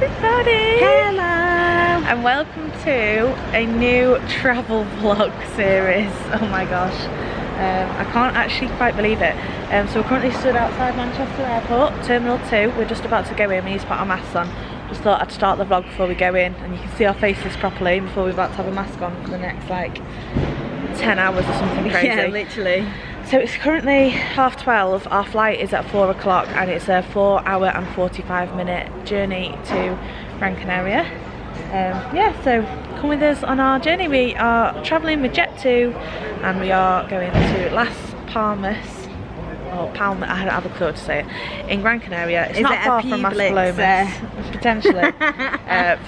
everybody! Hello! And welcome to a new travel vlog series. Oh my gosh, I can't actually quite believe it. So we're currently stood outside Manchester Airport, Terminal 2. We're just about to go in, we need to put our masks on. Just thought I'd start the vlog before we go in and you can see our faces properly before we're about to have a mask on for the next like 10 hours or something crazy. Yeah, literally. So it's currently 12:30, our flight is at 4 o'clock and it's a 4-hour and 45-minute journey to Gran Canaria. Yeah, so come with us on our journey. We are travelling with Jet2 and we are going to Las Palmas, or Palma, I don't have a clue how to say it, in Gran Canaria. It's not far from Las potentially.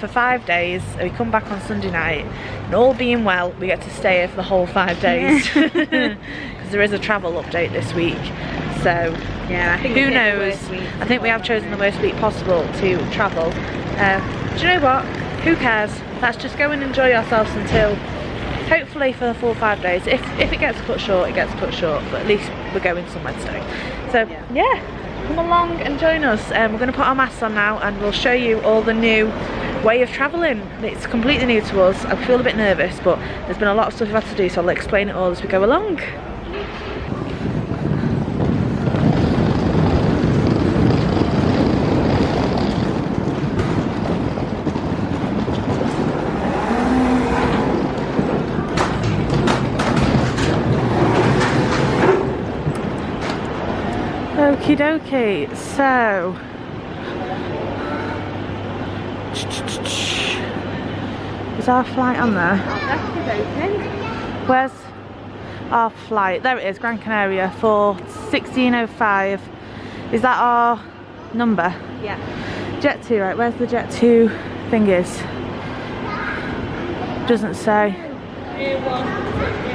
For 5 days, we come back on Sunday night and all being well, we get to stay here for the whole 5 days. Because there is a travel update this week. So yeah, I think who knows? I think we have chosen the worst week possible to travel. Do you know what? Who cares? Let's just go and enjoy ourselves until, hopefully for the full 5 days. If it gets cut short, it gets cut short, but at least we're going somewhere to stay. So yeah, come along and join us. We're going to put our masks on now and we'll show you all the new way of travelling. It's completely new to us. I feel a bit nervous, but there's been a lot of stuff we've had to do, so I'll explain it all as we go along. Okie dokie, so is our flight on there? Where's our flight? There it is, Gran Canaria for 16:05. Is that our number? Yeah. Jet2, right, where's the Jet2 thingies? Doesn't say.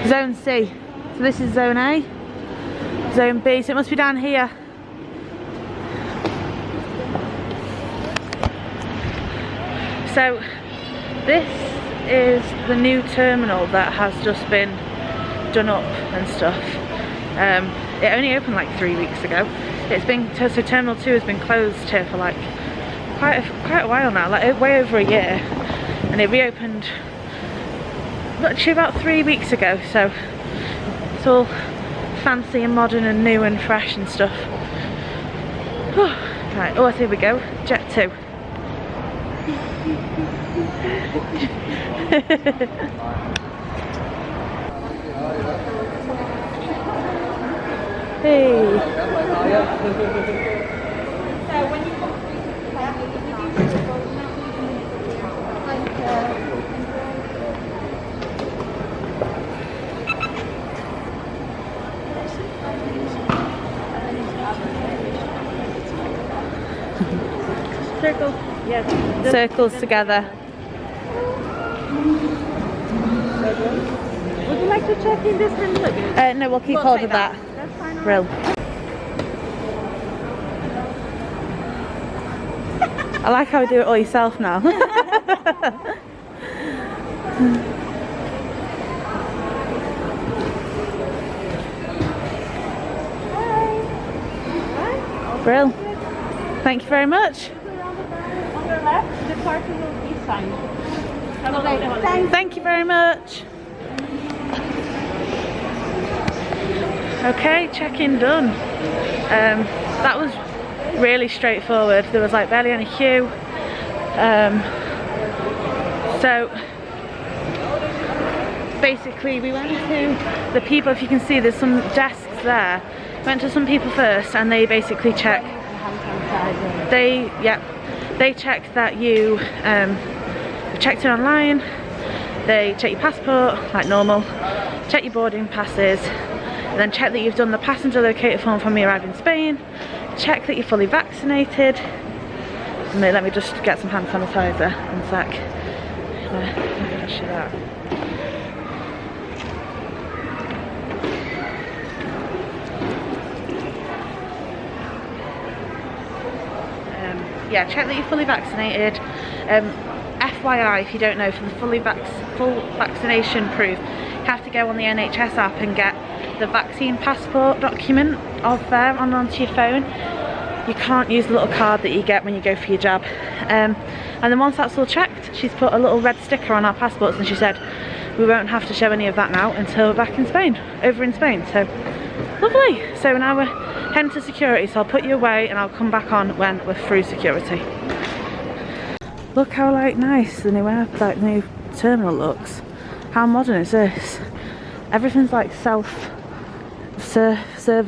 Zone C. So this is Zone A. Zone B, so it must be down here. So this is the new terminal that has just been done up and stuff. It only opened like 3 weeks ago. It's been, so Terminal 2 has been closed here for like quite a while now, like way over a year. And it reopened actually about 3 weeks ago, so it's all fancy and modern and new and fresh and stuff. Right, oh here we go, Jet2. Hey. Circle. Yes. Circles together. Would you like to check in this hand luggage? No, we'll keep hold of that. That's fine. Brill. I like how you do it all yourself now. Brill. Thank you very much. On the left, the parking will be signed. Thank you very much. Okay, check-in done. That was really straightforward. There was like barely any queue. So basically we went to the people, if you can see there's some desks there. Went to some people first and they basically check. They check that you checked in online. They check your passport like normal, check your boarding passes, and then check that you've done the passenger locator form from you arrived in Spain, check that you're fully vaccinated, and they let me just get some hand sanitizer in a sec. Let me show that. Yeah, check that you're fully vaccinated. FYI, if you don't know, for the full vaccination proof, you have to go on the NHS app and get the vaccine passport document of them onto your phone. you can't use the little card that you get when you go for your jab. And then once that's all checked, she's put a little red sticker on our passports, and she said we won't have to show any of that now until we're back in Spain, over in Spain. So lovely. So now we're heading to security, so I'll put you away and I'll come back on when we're through security. Look how like nice the new terminal looks. How modern is this? Everything's like self-serve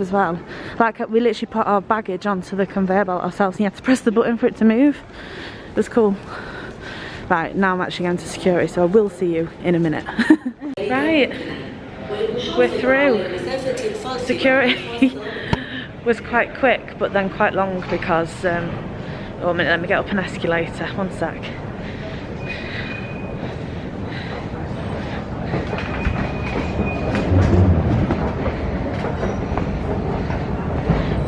as well. Like we literally put our baggage onto the conveyor belt ourselves and you had to press the button for it to move. It was cool. Right, now I'm actually going to security, so I will see you in a minute. Right, we're through. Security was quite quick, but then quite long because, oh, a minute, let me get up an escalator, one sec.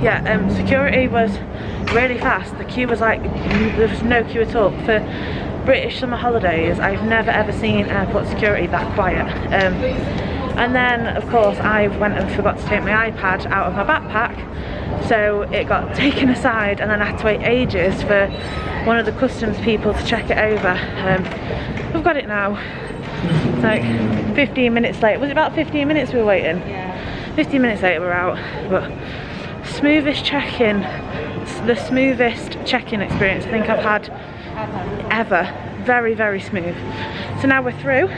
Yeah, security was really fast. The queue was like, there was no queue at all. For British summer holidays, I've never ever seen airport security that quiet. And then, of course, I went and forgot to take my iPad out of my backpack, so it got taken aside, and then I had to wait ages for one of the customs people to check it over. We've got it now. It's like 15 minutes late. Was it about 15 minutes we were waiting? Yeah. 15 minutes later we're out. But smoothest check-in, the smoothest check-in experience I think I've had ever. Very, very smooth. So now we're through.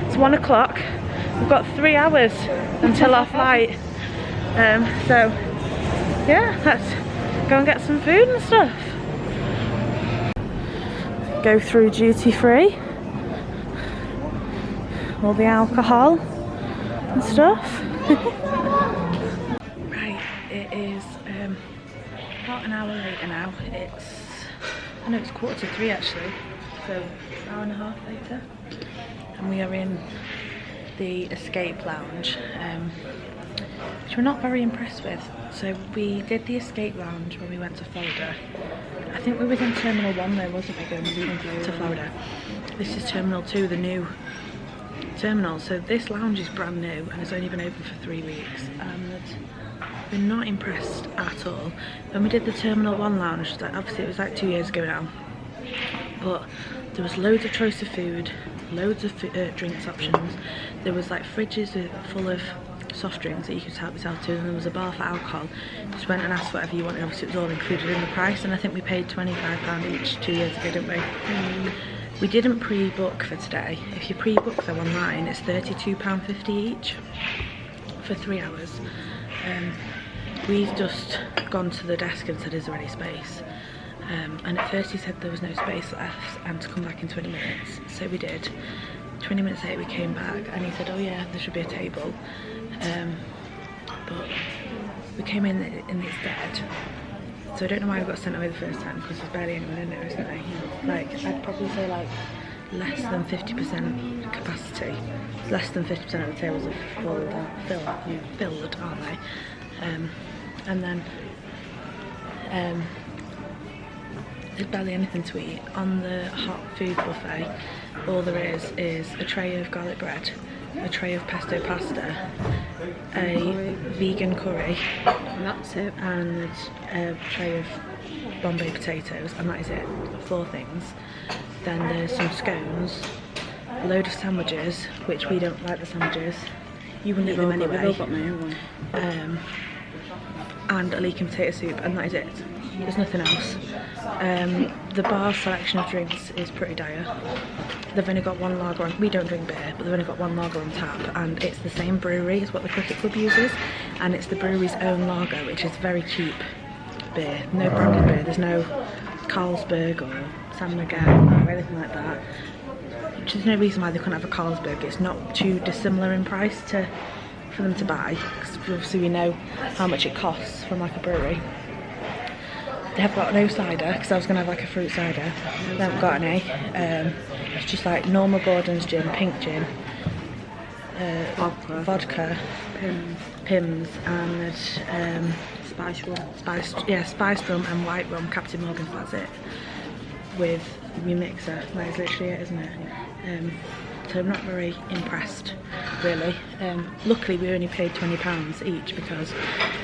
It's 1 o'clock. We've got 3 hours until our flight. So yeah, let's go and get some food and stuff. Go through duty free. All the alcohol and stuff. Right, it is about an hour later now. I know it's 2:45 actually, so an hour and a half later. And we are in the escape lounge, which we're not very impressed with. So we did the escape lounge when we went to Florida. I think we was in Terminal 1 though, wasn't we, going to Florida? This is Terminal 2, the new terminal. So this lounge is brand new and it's only been open for 3 weeks, and we're not impressed at all. When we did the Terminal 1 lounge, obviously it was like 2 years ago now, but there was loads of choice of food, loads of drinks options. There was like fridges full of soft drinks that you could help yourself to, and there was a bar for alcohol. Just went and asked whatever you wanted. Obviously it was all included in the price, and I think we paid £25 each 2 years ago, didn't we? We didn't pre-book for today. If you pre-book though online, it's £32.50 each for 3 hours. We've just gone to the desk and said, is there any space? And at first he said there was no space left and to come back in 20 minutes. So we did. 20 minutes later we came back and he said, oh yeah, there should be a table. But we came in and it's dead. So I don't know why we got sent away the first time, because there's barely anyone in there, isn't there? Like, I'd probably say like less than 50% capacity. Less than 50% of the tables are filled, aren't they? And then there's barely anything to eat. On the hot food buffet, all there is a tray of garlic bread, a tray of pesto pasta, a vegan curry, And that's it. and a tray of Bombay potatoes, and that is it. 4 things. Then there's some scones, a load of sandwiches, which we don't like the sandwiches. You wouldn't eat them anyway. And a leek and potato soup, and that is it. There's nothing else. The bar selection of drinks is pretty dire. They've only got 1 lager on. We don't drink beer, but they've only got 1 lager on tap, and it's the same brewery as what the cricket club uses, and it's the brewery's own lager, which is very cheap beer. No branded beer. There's no Carlsberg or San Miguel or anything like that. Which there's no reason why they couldn't have a Carlsberg. It's not too dissimilar in price for them to buy, because obviously we know how much it costs from like a brewery. They have got no cider, because I was going to have like a fruit cider. They haven't got any. It's just like normal Gordon's gin, pink gin, vodka, Pimm's, and spiced rum and white rum, Captain Morgan's, that's it. With your mixer, that is literally it, isn't it? so I'm not very impressed really. Luckily we only paid £20 each because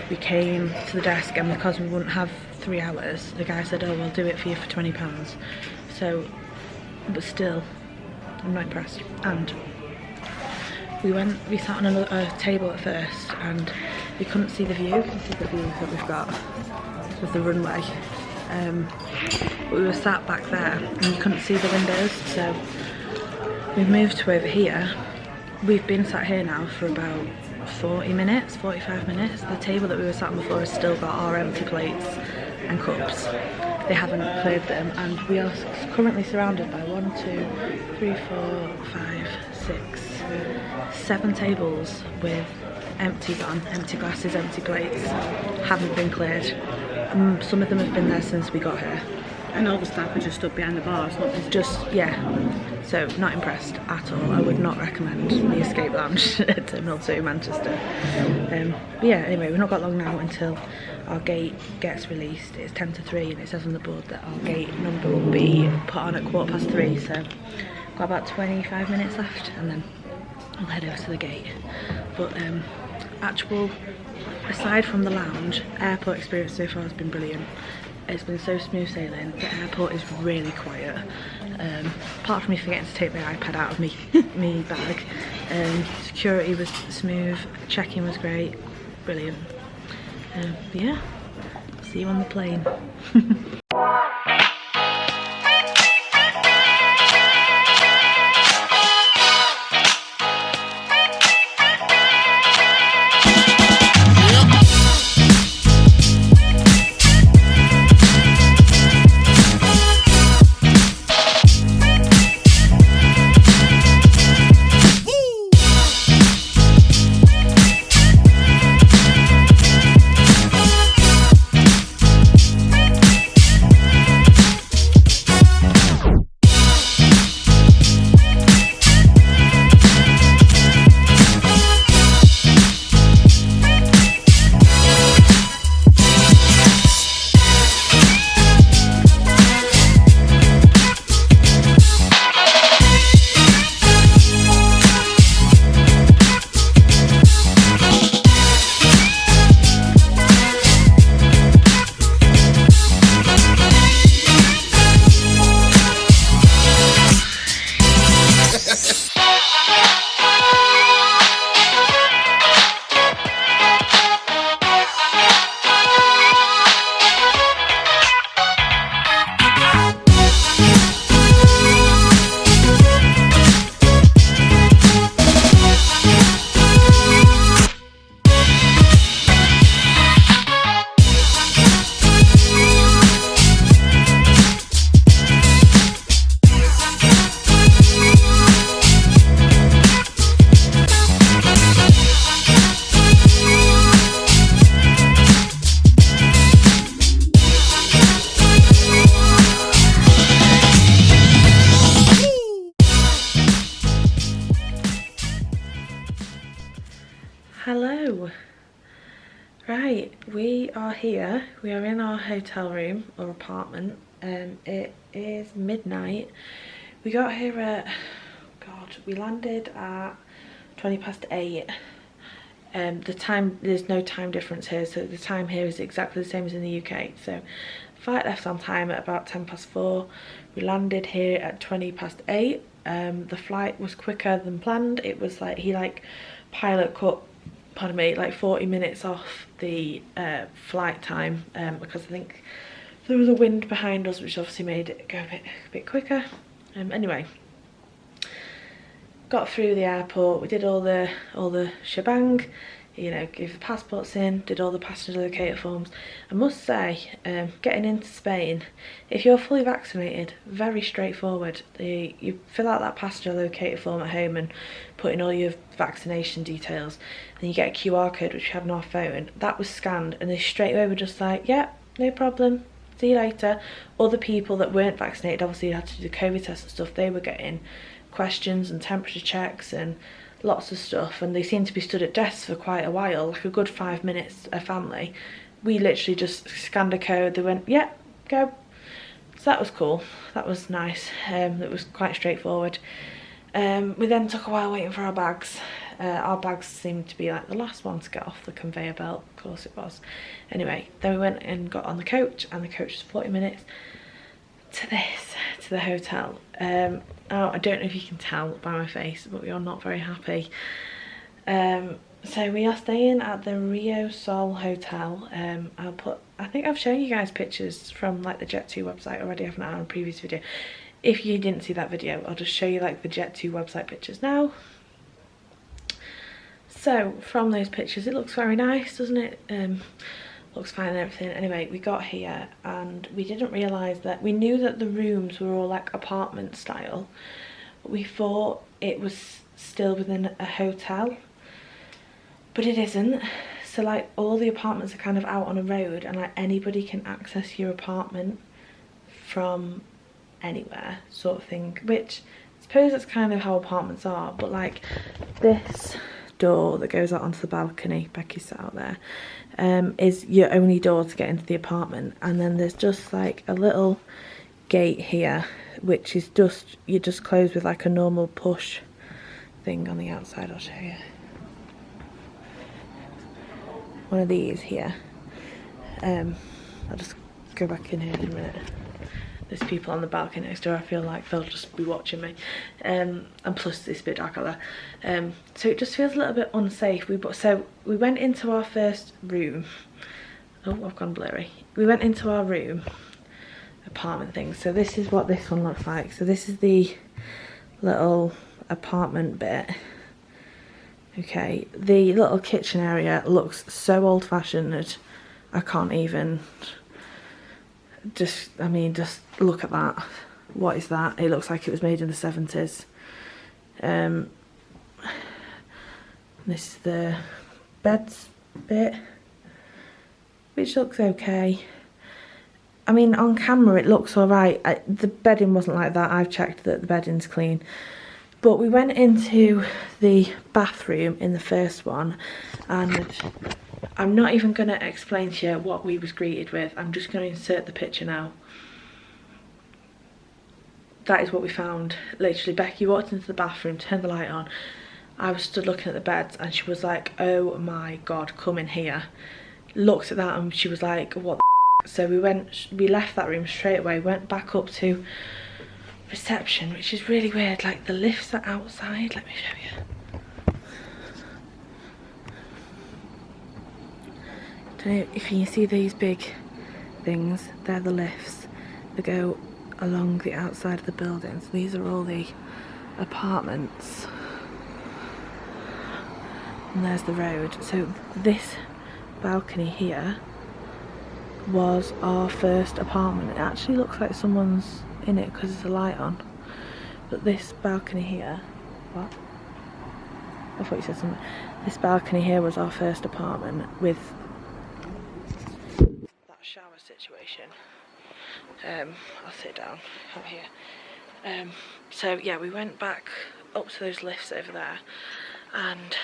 we came to the desk, and because we wouldn't have 3 hours, the guy said, oh, we'll do it for you for £20. So, but still, I'm not impressed. And we sat on a table at first and we couldn't see the view. This is the view that we've got with the runway. But we were sat back there and you couldn't see the windows, so we've moved to over here. We've been sat here now for about 40 minutes, 45 minutes. The table that we were sat on before has still got our empty plates and cups. They haven't cleared them, and we are currently surrounded by 1, 2, 3, 4, 5, 6, 7 tables with empties on, empty glasses, empty plates, haven't been cleared. Some of them have been there since we got here. And all the staff are just stood behind the bar, it's not visible. Just, yeah. So, not impressed at all. I would not recommend the Escape Lounge at Terminal 2, Manchester. But yeah, anyway, we've not got long now until our gate gets released. It's 10 to 3 and it says on the board that our gate number will be put on at 3:15, so got about 25 minutes left and then I'll head over to the gate. But aside from the lounge, airport experience so far has been brilliant. It's been so smooth sailing. The airport is really quiet. Apart from me forgetting to take my iPad out of me bag. Security was smooth, check-in was great, brilliant. But yeah, see you on the plane. Hello. Right, we are here. We are in our hotel room or apartment. It is midnight. We got here at, we landed at 8:20. The time, there's no time difference here, so the time here is exactly the same as in the UK. So flight left on time at about 4:10. We landed here at 8:20. The flight was quicker than planned. It was like pilot cut, pardon me, like 40 minutes off the flight time because I think there was a wind behind us, which obviously made it go a bit quicker. Anyway, got through the airport. We did all the shebang, you know, gave the passports in, did all the passenger locator forms. I must say, getting into Spain, if you're fully vaccinated, very straightforward. You fill out that passenger locator form at home and put in all your vaccination details, then you get a QR code which we had on our phone. That was scanned and they straight away were just like, yeah, no problem, see you later. Other people that weren't vaccinated, obviously had to do the COVID test and stuff, they were getting questions and temperature checks and lots of stuff, and they seemed to be stood at desks for quite a while, like a good 5 minutes a family. We literally just scanned a code, they went, yeah, go. So that was cool, that was nice. It was quite straightforward. We then took a while waiting for our bags. Our bags seemed to be like the last one to get off the conveyor belt. Of course it was. Anyway, then we went and got on the coach, and the coach was 40 minutes to the hotel. Now, I don't know if you can tell by my face, but we are not very happy. So we are staying at the Rio Sol Hotel. I think I've shown you guys pictures from like the Jet2 website already, haven't I, on a previous video. If you didn't see that video, I'll just show you like the Jet2 website pictures now. So from those pictures, it looks very nice, doesn't it? Looks fine and everything. Anyway, we got here and we didn't realise that, we knew that the rooms were all like apartment style, but we thought it was still within a hotel, but it isn't. So like all the apartments are kind of out on a road, and like anybody can access your apartment from anywhere, sort of thing, which I suppose that's kind of how apartments are. But like this door that goes out onto the balcony, Becky's sat out there, is your only door to get into the apartment. And then there's just like a little gate here, which is just, you just close with like a normal push thing on the outside. I'll show you one of these here. I'll just go back in here in a minute. There's people on the balcony next door. I feel like they'll just be watching me, and plus it's a bit dark out there, so it just feels a little bit unsafe. So we went into our first room. Oh, I've gone blurry. We went into our room apartment thing. So this is what this one looks like. So this is the little apartment bit. Okay, the little kitchen area looks so old-fashioned. I can't even. Just look at that. What is that? It looks like it was made in the 70s. This is the beds bit, which looks okay. I mean, on camera it looks alright. The bedding wasn't like that. I've checked that the bedding's clean. But we went into the bathroom in the first one, and I'm not even going to explain to you what we was greeted with. I'm just going to insert the picture now. That is what we found. Literally, Becky walked into the bathroom, turned the light on. I was stood looking at the beds, and she was like, oh my god, come in here. Looked at that and she was like, what the So we left that room straight away, went back up to reception, which is really weird. Like, the lifts are outside. Let me show you. Don't know if you can see these big things. They're the lifts that go along the outside of the buildings. These are all the apartments, and there's the road. So this balcony here was our first apartment. It actually looks like someone's in it because there's a light on, but this balcony here, what? I thought you said something. This balcony here was our first apartment with that shower situation. I'll sit down out here. So yeah, we went back up to those lifts over there and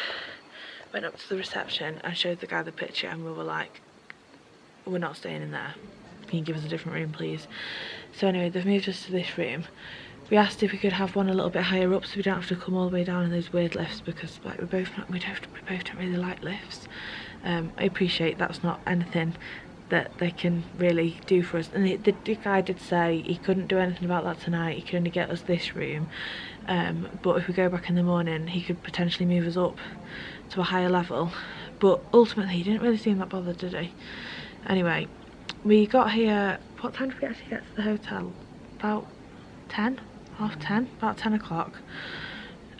went up to the reception and showed the guy the picture, and we were like, we're not staying in there. Can you give us a different room, please? So anyway, they've moved us to this room. We asked if we could have one a little bit higher up so we don't have to come all the way down in those weird lifts, because like we both don't really like lifts. I appreciate that's not anything that they can really do for us, and the guy did say he couldn't do anything about that tonight. He could only get us this room, but if we go back in the morning he could potentially move us up to a higher level. But ultimately he didn't really seem that bothered, did he? Anyway, we got here. What time did we actually get to the hotel? About 10, half 10, about 10 o'clock.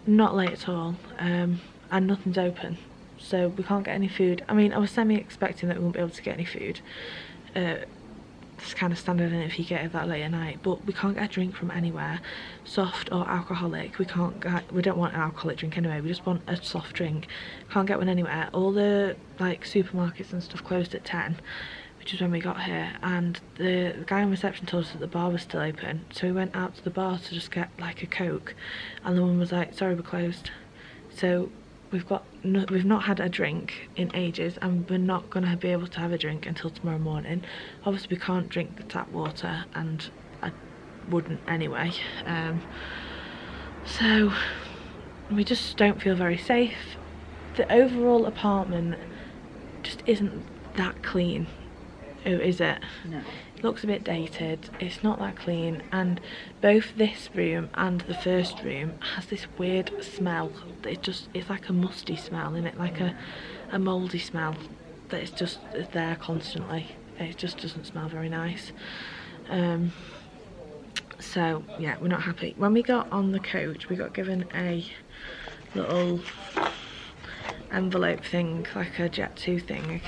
Not late at all, and nothing's open, so we can't get any food. I mean, I was semi-expecting that we wouldn't be able to get any food. It's kind of standard in if you get it that late at night, but we can't get a drink from anywhere, soft or alcoholic. We don't want an alcoholic drink anyway, we just want a soft drink. Can't get one anywhere. All the like supermarkets and stuff closed at 10, which is when we got here, and the guy in reception told us that the bar was still open, so we went out to the bar to just get like a Coke, and the woman was like, sorry, we're closed. So we've not had a drink in ages, and we're not going to be able to have a drink until tomorrow morning. Obviously we can't drink the tap water, and I wouldn't anyway. So we just don't feel very safe. The overall apartment just isn't that clean, is it? No. It looks a bit dated, it's not that clean, and both this room and the first room has this weird smell. It's like a musty smell, isn't it? Like a mouldy smell that is just there constantly. It just doesn't smell very nice. So yeah, we're not happy. When we got on the coach, we got given a little envelope thing, like a Jet2 thing,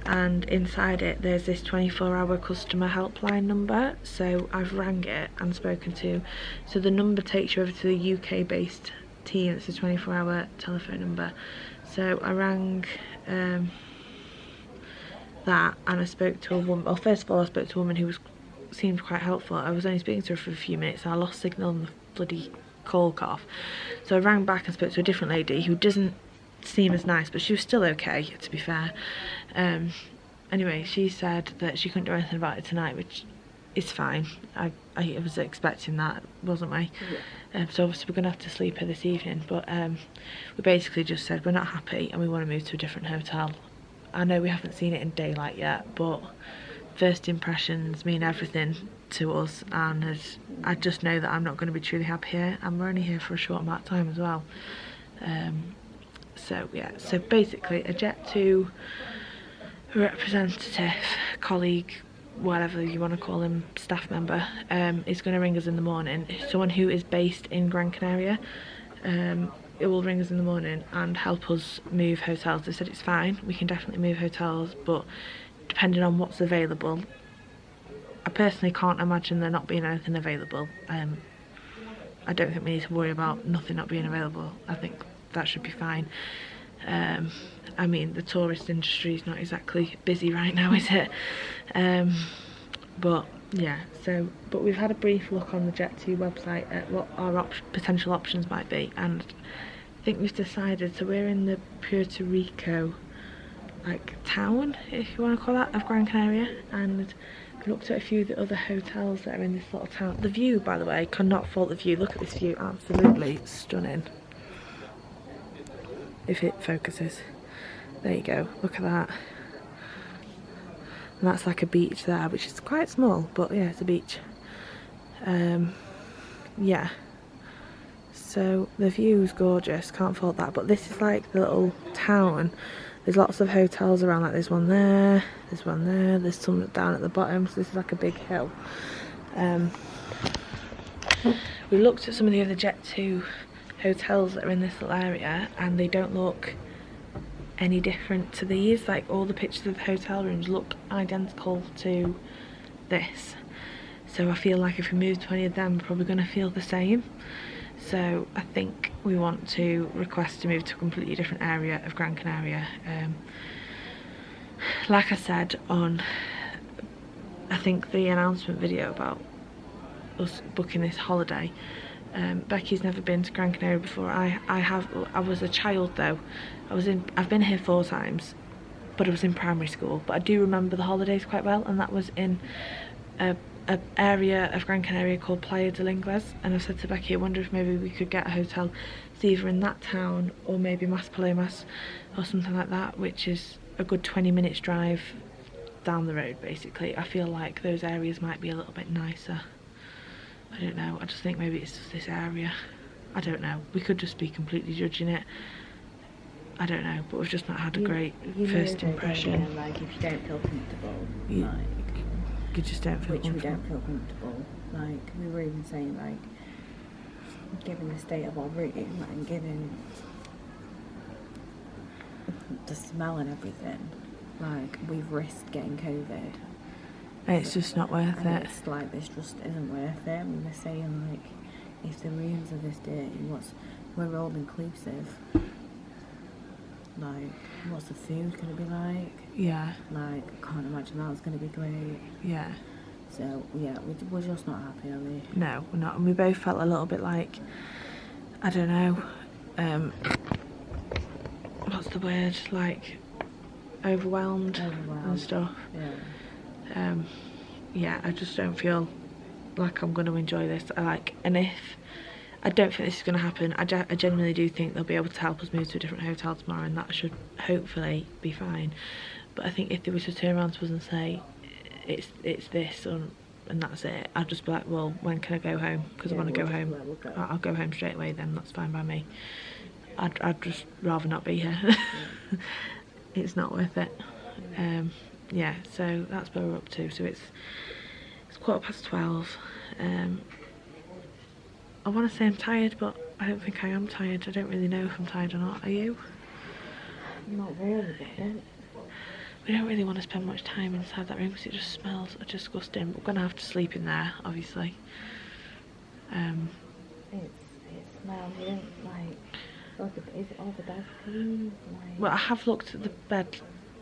and inside it there's this 24-hour customer helpline number. So I've rang it and spoken to, so the number takes you over to the UK based team. It's a 24-hour telephone number. So I rang that, and I spoke to a woman. Well, first of all I spoke to a woman who seemed quite helpful. I was only speaking to her for a few minutes and I lost signal on the bloody call off. So I rang back and spoke to a different lady who doesn't seem as nice, but she was still okay, to be fair. Anyway, she said that she couldn't do anything about it tonight, which is fine. I was expecting that, wasn't I? Yeah. So obviously we're going to have to sleep here this evening, but we basically just said we're not happy and we want to move to a different hotel. I know we haven't seen it in daylight yet, but first impressions mean everything to us, and I just know that I'm not going to be truly happy here, and we're only here for a short amount of time as well. So yeah, so basically a Jet2 representative, colleague, whatever you want to call him, staff member, is going to ring us in the morning. Someone who is based in Gran Canaria, it will ring us in the morning and help us move hotels. They said it's fine, we can definitely move hotels, but depending on what's available, I personally can't imagine there not being anything available. I don't think we need to worry about nothing not being available. I think that should be fine. I mean, the tourist industry is not exactly busy right now, is it? But yeah, but we've had a brief look on the Jet2 website at what our potential options might be, and I think we've decided, so we're in the Puerto Rico town, if you want to call that, of Gran Canaria, and we looked at a few of the other hotels that are in this little town. The view, by the way, cannot fault the view. Look at this view, absolutely stunning. If it focuses, there you go, look at that. And that's like a beach there, which is quite small, but yeah, it's a beach. Yeah, so the view's gorgeous, can't fault that. But this is like the little town. There's lots of hotels around, like there's one there, there's some down at the bottom, so this is like a big hill. We looked at some of the other Jet2 hotels that are in this little area, and they don't look any different to these. Like, all the pictures of the hotel rooms look identical to this. So I feel like if we move to any of them, we're probably going to feel the same. So I think we want to request to move to a completely different area of Gran Canaria. Like I said on, I think, the announcement video about us booking this holiday, Becky's never been to Gran Canaria before. I was a child though. I've been here 4 times, but I was in primary school. But I do remember the holidays quite well, and that was in an area of Gran Canaria called Playa del Ingles. And I said to Becky, I wonder if maybe we could get a hotel, it's either in that town or maybe Maspalomas or something like that, which is a good 20 minutes drive down the road basically. I feel like those areas might be a little bit nicer. I don't know, I just think maybe it's just this area. I don't know, we could just be completely judging it. I don't know, but we've just not had a great first impression. Like, if you don't feel comfortable, you just don't feel comfortable. We don't feel comfortable. Like, we were even saying, like, given the state of our room and given the smell and everything, like, we've risked getting COVID. It's just not worth it. It's like, this just isn't worth it. We were saying, like, if the rooms are this dirty, we're all inclusive. Like, what's the food gonna be like? Yeah. Like, I can't imagine that's gonna be great. Yeah. So, yeah, we're just not happy, are we? No, we're not. And we both felt a little bit like, I don't know, what's the word? Like, overwhelmed and stuff. Yeah. Yeah, I just don't feel like I'm going to enjoy this. And if I don't think this is going to happen. I genuinely do think they'll be able to help us move to a different hotel tomorrow, and that should hopefully be fine. But I think if they were to turn around to us and say it's this and that's it, I'd just be like, well, when can I go home? Because I want to go home. I'll go home straight away then, that's fine by me. I'd just rather not be here. It's not worth it. Yeah, so that's where we're up to. So it's 12:15. I want to say I'm tired, but I don't think I am tired. I don't really know if I'm tired or not. Are you? Not really, but We don't really want to spend much time inside that room because it just smells disgusting. We're going to have to sleep in there, obviously. it smells. You don't like. Is it all the bed clean? Like, Well, I have looked at the bed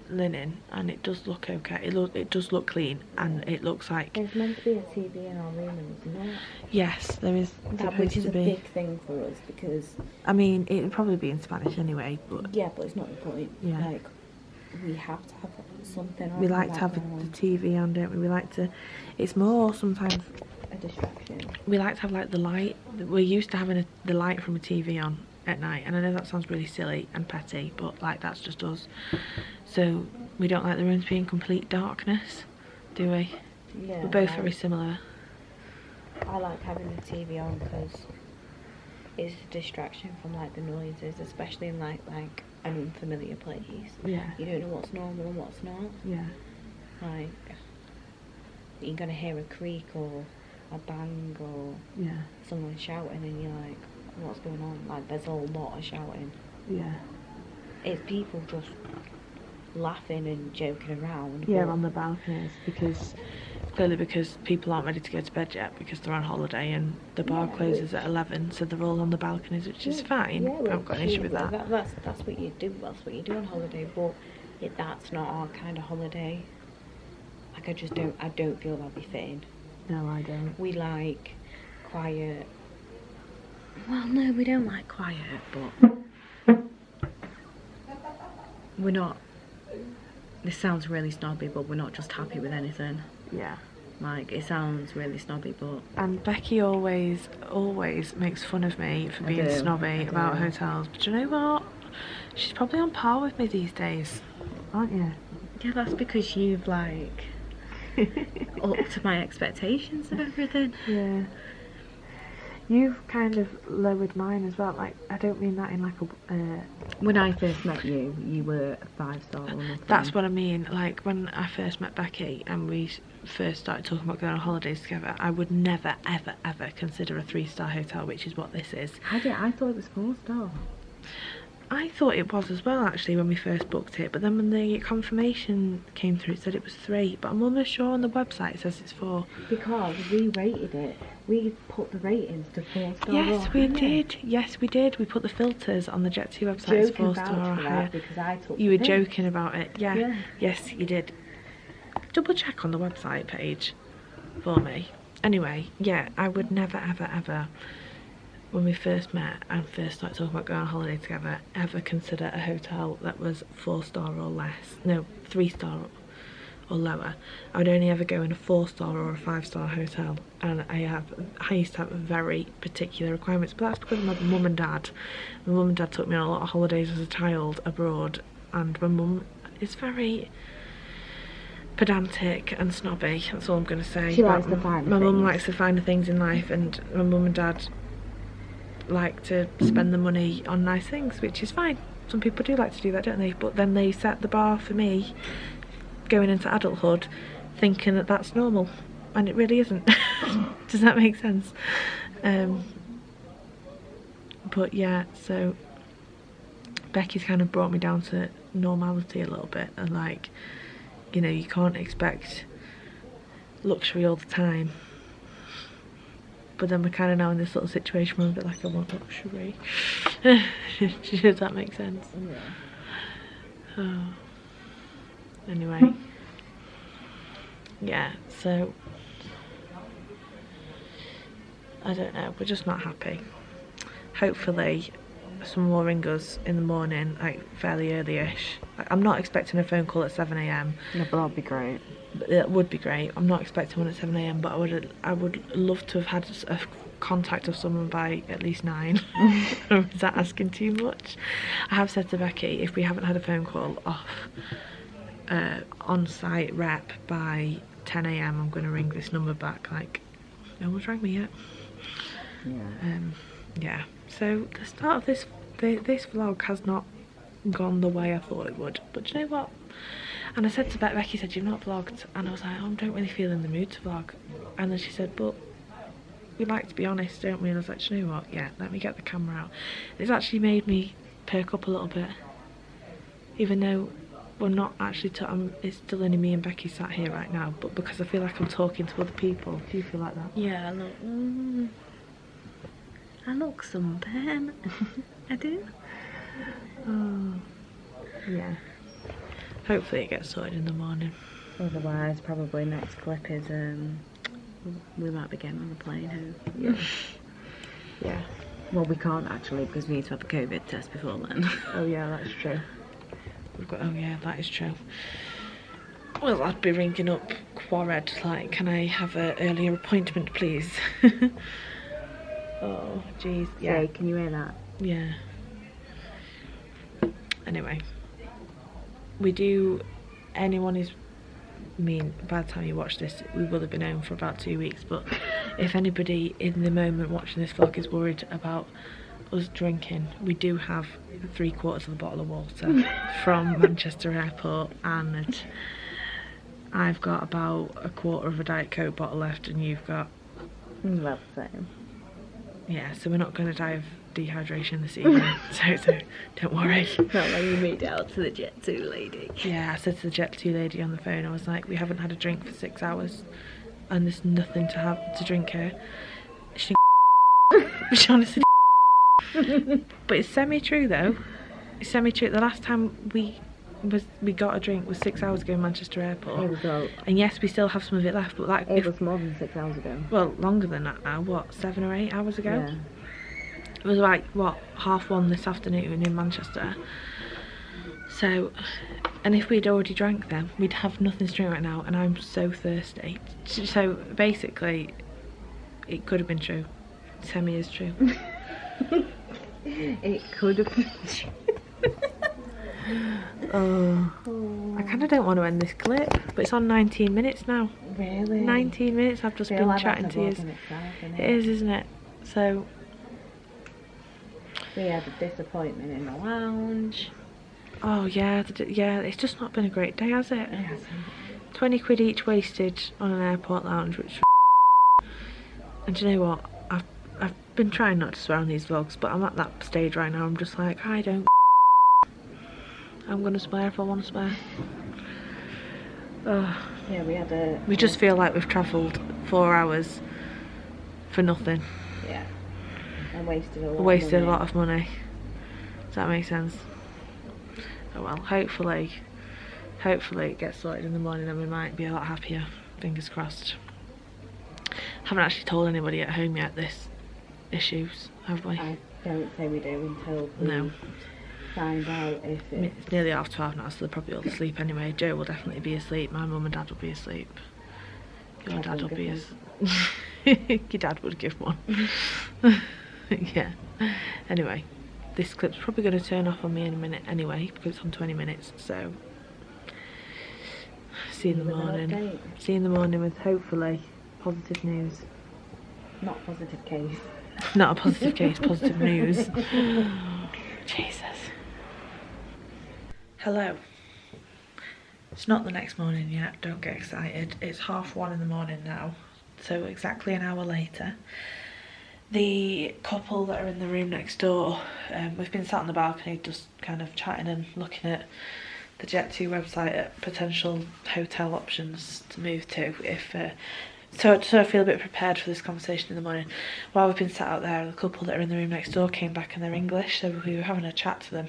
linen and it does look okay. It does look clean, and it looks like. there's meant to be a TV in our room, and it's not. Yes, there is. That, which is a big thing for us because. I mean, it'd probably be in Spanish anyway, but Yeah, but it's not the point. Yeah. Like, we have to have something on. we like to have the TV on, don't we? We like to. It's more sometimes. a distraction. We like to have like the light. We're used to having the light from a TV on at night, and I know that sounds really silly and petty, but like that's just us. So we don't like the room to be in complete darkness, do we? Yeah. We're both very similar. I like having the TV on because it's a distraction from like the noises, especially in like an unfamiliar place. Yeah. You don't know what's normal and what's not. Yeah. Like, you're gonna hear a creak or a bang or Yeah. someone shouting, and you're like, what's going on? Like, there's a lot of shouting. Yeah. It's people just laughing and joking around. Yeah, but on the balconies because people aren't ready to go to bed yet because they're on holiday and the bar closes at 11, so they're all on the balconies, which is fine. Yeah, I haven't got an issue with that. That's what you do. That's what you do on holiday. But that's not our kind of holiday. Like, I don't feel that'd be fitting. No, I don't. We like quiet. Well, no, we don't like quiet, but we're not. This sounds really snobby, but we're not just happy with anything. Yeah. Like, it sounds really snobby, but And Becky always makes fun of me for being snobby about hotels. But you know what? She's probably on par with me these days, aren't you? yeah, that's because you've like up to my expectations of everything. Yeah. You've kind of lowered mine as well. Like, I don't mean that in like a. When I first met you, you were a 5-star or nothing. That's what I mean. Like, when I first met Becky and we first started talking about going on holidays together, I would never, ever, ever consider a 3-star hotel, which is what this is. I thought it was 4-star. I thought it was as well, actually, when we first booked it, but then when the confirmation came through it said it was 3, but I'm almost sure on the website it says it's 4. Because we rated it. We put the ratings to 4-star. Yes, we did. Yes, we did. We put the filters on the Jet2 website as 4-star or higher. Because I took You were joking about it. Yeah. Yeah. Yes, you did. Double check on the website page for me. Anyway, yeah, I would never, ever, ever, when we first met and first started talking about going on holiday together, ever consider a hotel that was 4-star or less. No, 3-star or lower. I would only ever go in a 4-star or a 5-star hotel, and I used to have very particular requirements, but that's because of my mum and dad. My mum and dad took me on a lot of holidays as a child abroad, and my mum is very pedantic and snobby, that's all I'm going to say. She likes the finer My mum things. likes the finer things in life, and my mum and dad like to spend the money on nice things, which is fine. Some people do like to do that, don't they? But then they set the bar for me going into adulthood thinking that that's normal, and it really isn't. Does that make sense? But yeah, so Becky's kind of brought me down to normality a little bit, and like, you know, you can't expect luxury all the time. But then we're kind of now in this little situation where we're a bit like, I want luxury. Does that make sense? Yeah. Oh. Anyway. Yeah, so I don't know, we're just not happy. Hopefully someone will ring us in the morning, like fairly early-ish. I'm not expecting a phone call at 7 AM. No, but that'd be great. It would be great. I'm not expecting one at 7 AM, but I would love to have had contact of someone by at least 9. Or is that asking too much? I have said to Becky, if we haven't had a phone call off on-site rep by 10 AM, I'm going to ring this number back. Like, no one's rang me yet. Yeah. Yeah. So the start of this vlog has not gone the way I thought it would. But do you know what? And I said to Becky said, you've not vlogged. And I was like, oh, I don't really feel in the mood to vlog. And then she said, but we like to be honest, don't we? And I was like, do you know what? Yeah, let me get the camera out. It's actually made me perk up a little bit. Even though we're not actually, it's still only me and Becky sat here right now. But because I feel like I'm talking to other people. Do you feel like that? Yeah, I look sunburnt. I do. Oh, yeah. Hopefully it gets sorted in the morning. Otherwise, probably next clip is we might be getting on the plane home. Yeah. Yeah. Well, we can't actually because we need to have a COVID test before then. Oh yeah, that's true. Oh yeah, that is true. Well, I'd be ringing up Quared like, can I have an earlier appointment, please? Oh, jeez. Yeah. Hey, can you hear that? Yeah. Anyway, anyone who's, I mean, by the time you watch this, we will have been home for about 2 weeks, but if anybody in the moment watching this vlog is worried about us drinking, we do have 3/4 of a bottle of water from Manchester Airport, and I've got about 1/4 of a Diet Coke bottle left, and you've got... About the same. Yeah, so we're not going to die of dehydration this evening, so don't worry. Not when you made it out to the Jet 2 lady. Yeah, I said to the Jet 2 lady on the phone, I was like, we haven't had a drink for 6 hours and there's nothing to drink here. She honestly but it's semi-true though. It's semi-true. The last time we got a drink was 6 hours ago in Manchester Airport. And yes, we still have some of it left, but that... It was more than 6 hours ago. Well, longer than that now. What, 7 or 8 hours ago? Yeah. It was like, what, 1:30 this afternoon in Manchester. So, and if we'd already drank them, we'd have nothing to drink right now, and I'm so thirsty. So basically, it could have been true. Semi is true. It could have been true. Oh, I kind of don't want to end this clip, but it's on 19 minutes now. Really? 19 minutes I've just been chatting to you. It is, isn't it? So... We had a disappointment in the lounge. Oh yeah, yeah, it's just not been a great day, has it? It hasn't. 20 quid each wasted on an airport lounge, which... And do you know what? I've been trying not to swear on these vlogs, but I'm at that stage right now, I'm just like, I don't... I'm gonna swear if I want to swear. Yeah, we just feel like we've travelled 4 hours for nothing. Yeah. And wasted a lot of money. Does that make sense? Oh well, hopefully it gets sorted in the morning and we might be a lot happier. Fingers crossed. Haven't actually told anybody at home yet this issues, have we? I don't say we do until we find out if it's nearly 12:30 now, so they're probably all asleep anyway. Joe will definitely be asleep. My mum and dad will be asleep. Your dad will be asleep. Your dad would give one. Yeah. Anyway, this clip's probably going to turn off on me in a minute anyway, because it's on 20 minutes, so see you in the morning. See you in the morning with hopefully positive news. Not positive case. Not a positive case, positive news. Jesus. Hello. It's not the next morning yet, don't get excited. It's 1:30 in the morning now, so exactly an hour later. The couple that are in the room next door, we've been sat on the balcony just kind of chatting and looking at the Jet2 website at potential hotel options to move to if so I feel a bit prepared for this conversation in the morning. While we've been sat out there, the couple that are in the room next door came back and they're English, so we were having a chat to them.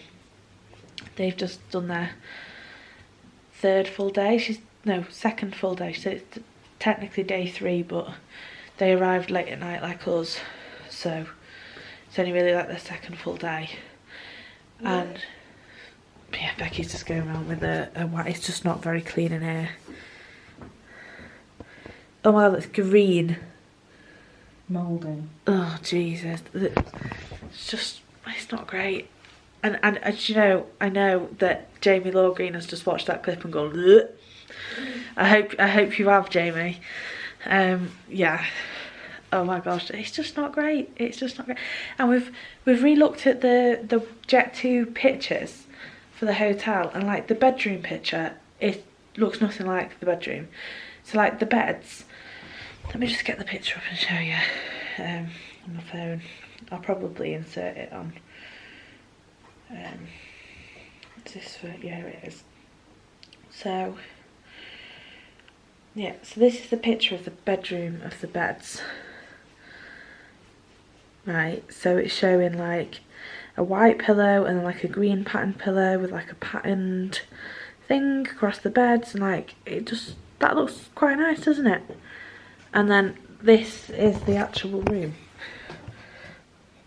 They've just done their second full day. She said it's technically day 3, but they arrived late at night like us, so it's only really like their second full day. Yeah. And yeah, Becky's just going around with a white, it's just not very clean in here. Oh my god, it's green. Mouldy. Oh Jesus, it's not great. And you know, I know that Jamie Law Green has just watched that clip and gone, ugh. I hope you have, Jamie. Yeah. Oh my gosh, it's just not great. It's just not great. And we've re-looked at the Jet2 pictures for the hotel, and like the bedroom picture, it looks nothing like the bedroom. So like the beds, let me just get the picture up and show you on my phone. I'll probably insert it on this for, yeah, it is. So yeah, so this is the picture of the bedroom of the beds. Right, so it's showing like a white pillow and then like a green patterned pillow with like a patterned thing across the beds, and like that looks quite nice, doesn't it? And then this is the actual room.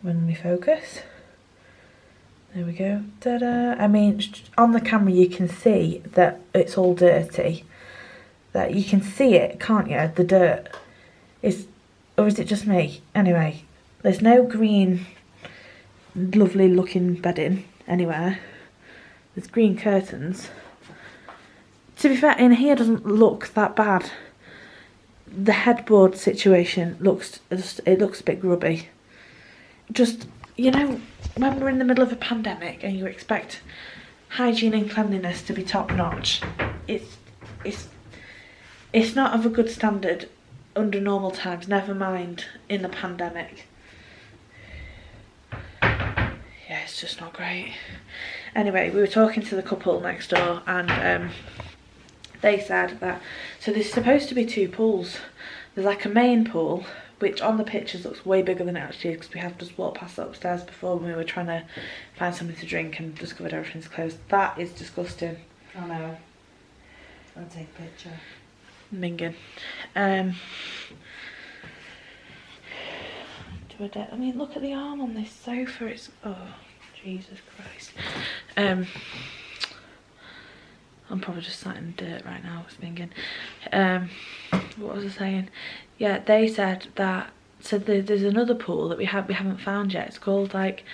When we focus, there we go. Ta-da! I mean, on the camera you can see that it's all dirty. That you can see it, can't you? The dirt is, or is it just me? Anyway, there's no green, lovely looking bedding anywhere. There's green curtains. To be fair, in here doesn't look that bad. The headboard situation looks a bit grubby. Just, you know, when we're in the middle of a pandemic and you expect hygiene and cleanliness to be top notch, it's not of a good standard under normal times, never mind in the pandemic. Yeah, it's just not great. Anyway, we were talking to the couple next door, and they said that, so there's supposed to be 2 pools. There's like a main pool, which on the pictures looks way bigger than it actually is, because we have just walked past it upstairs before when we were trying to find something to drink and discovered everything's closed. That is disgusting. I know. I'll take a picture. Minging. I mean, look at the arm on this sofa. It's, oh, Jesus Christ. I'm probably just sat in dirt right now, swinging. What was I saying? Yeah, they said that, so there's another pool that we haven't found yet. It's called like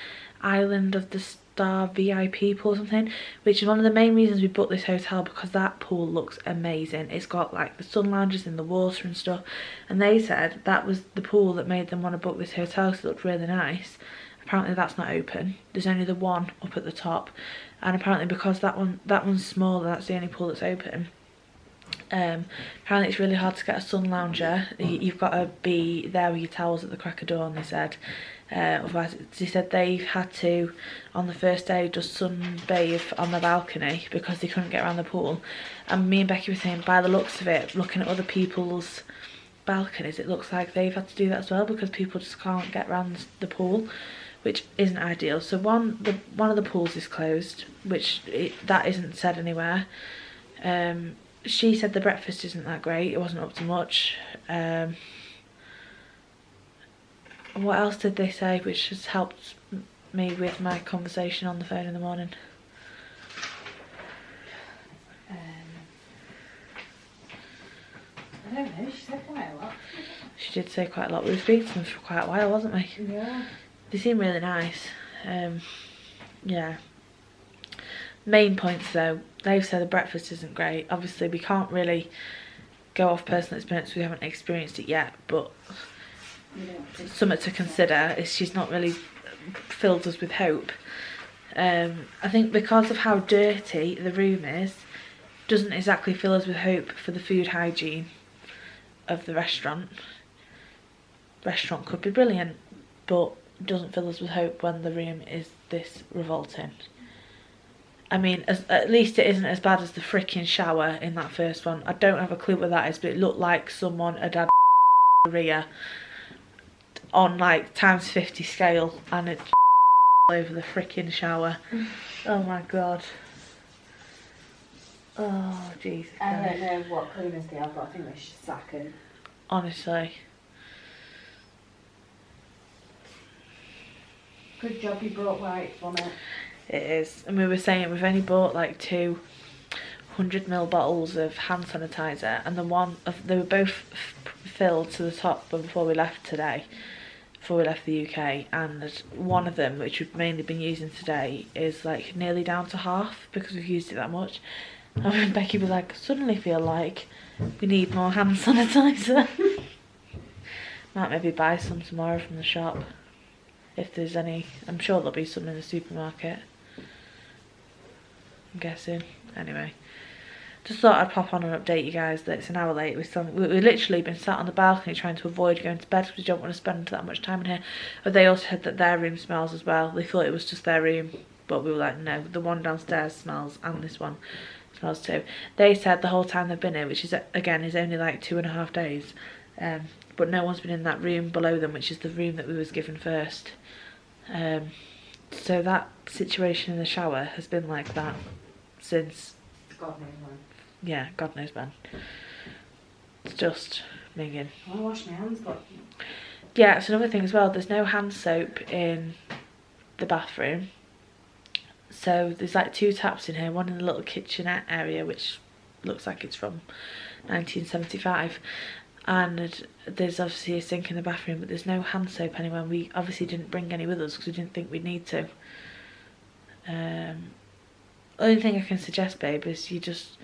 Island of the Star VIP pool or something, which is one of the main reasons we booked this hotel, because that pool looks amazing. It's got like the sun lounges in the water and stuff, and they said that was the pool that made them want to book this hotel, because it looked really nice. Apparently that's not open. There's only the one up at the top, and apparently because that one's smaller, that's the only pool that's open. Apparently it's really hard to get a sun lounger. You've got to be there with your towels at the crack of dawn, they said. Otherwise, they said they've had to, on the first day, just sunbathe on the balcony because they couldn't get around the pool. And me and Becky were saying, by the looks of it, looking at other people's balconies, it looks like they've had to do that as well, because people just can't get around the pool, which isn't ideal. So one of the pools is closed, which that isn't said anywhere. She said the breakfast isn't that great, it wasn't up to much. What else did they say, which has helped me with my conversation on the phone in the morning? I don't know, she said quite a lot. She did say quite a lot. We were speaking to them for quite a while, wasn't we? Yeah. They seem really nice. Yeah. Main points though, they've said the breakfast isn't great. Obviously we can't really go off personal experience, we haven't experienced it yet, but something to consider is she's not really filled us with hope. I think because of how dirty the room is, doesn't exactly fill us with hope for the food hygiene of the restaurant. Restaurant could be brilliant, but doesn't fill us with hope when the room is this revolting. I mean, at least it isn't as bad as the freaking shower in that first one. I don't have a clue what that is, but it looked like someone had had diarrhea on like times 50 scale, and it over the freaking shower. Oh my god. Oh Jesus. I don't know what cleaners they have, but I think they're sacking. Honestly. Good job you brought wipes on it. It is. And we were saying we've only bought like 200ml bottles of hand sanitizer, and they were both filled to the top before we left today, before we left the UK, and one of them, which we've mainly been using today, is like nearly down to half because we've used it that much. And Becky was like, suddenly feel like we need more hand sanitizer. Might maybe buy some tomorrow from the shop if there's any. I'm sure there'll be some in the supermarket, I'm guessing. Anyway, just thought I'd pop on and update you guys that it's an hour late. We've literally been sat on the balcony trying to avoid going to bed because we don't want to spend that much time in here. But they also said that their room smells as well. They thought it was just their room, but we were like, no, the one downstairs smells and this one smells too. They said the whole time they've been here, which is again is only like 2.5 days, but no one's been in that room below them, which is the room that we was given first. So that situation in the shower has been like that since God knows when. Yeah, God knows when. It's just minging. I want to wash my hands, but yeah, it's another thing as well. There's no hand soap in the bathroom. So there's like 2 taps in here, one in the little kitchenette area, which looks like it's from 1975. And there's obviously a sink in the bathroom, but there's no hand soap anywhere. We obviously didn't bring any with us because we didn't think we'd need to. Only thing I can suggest, babe, is you just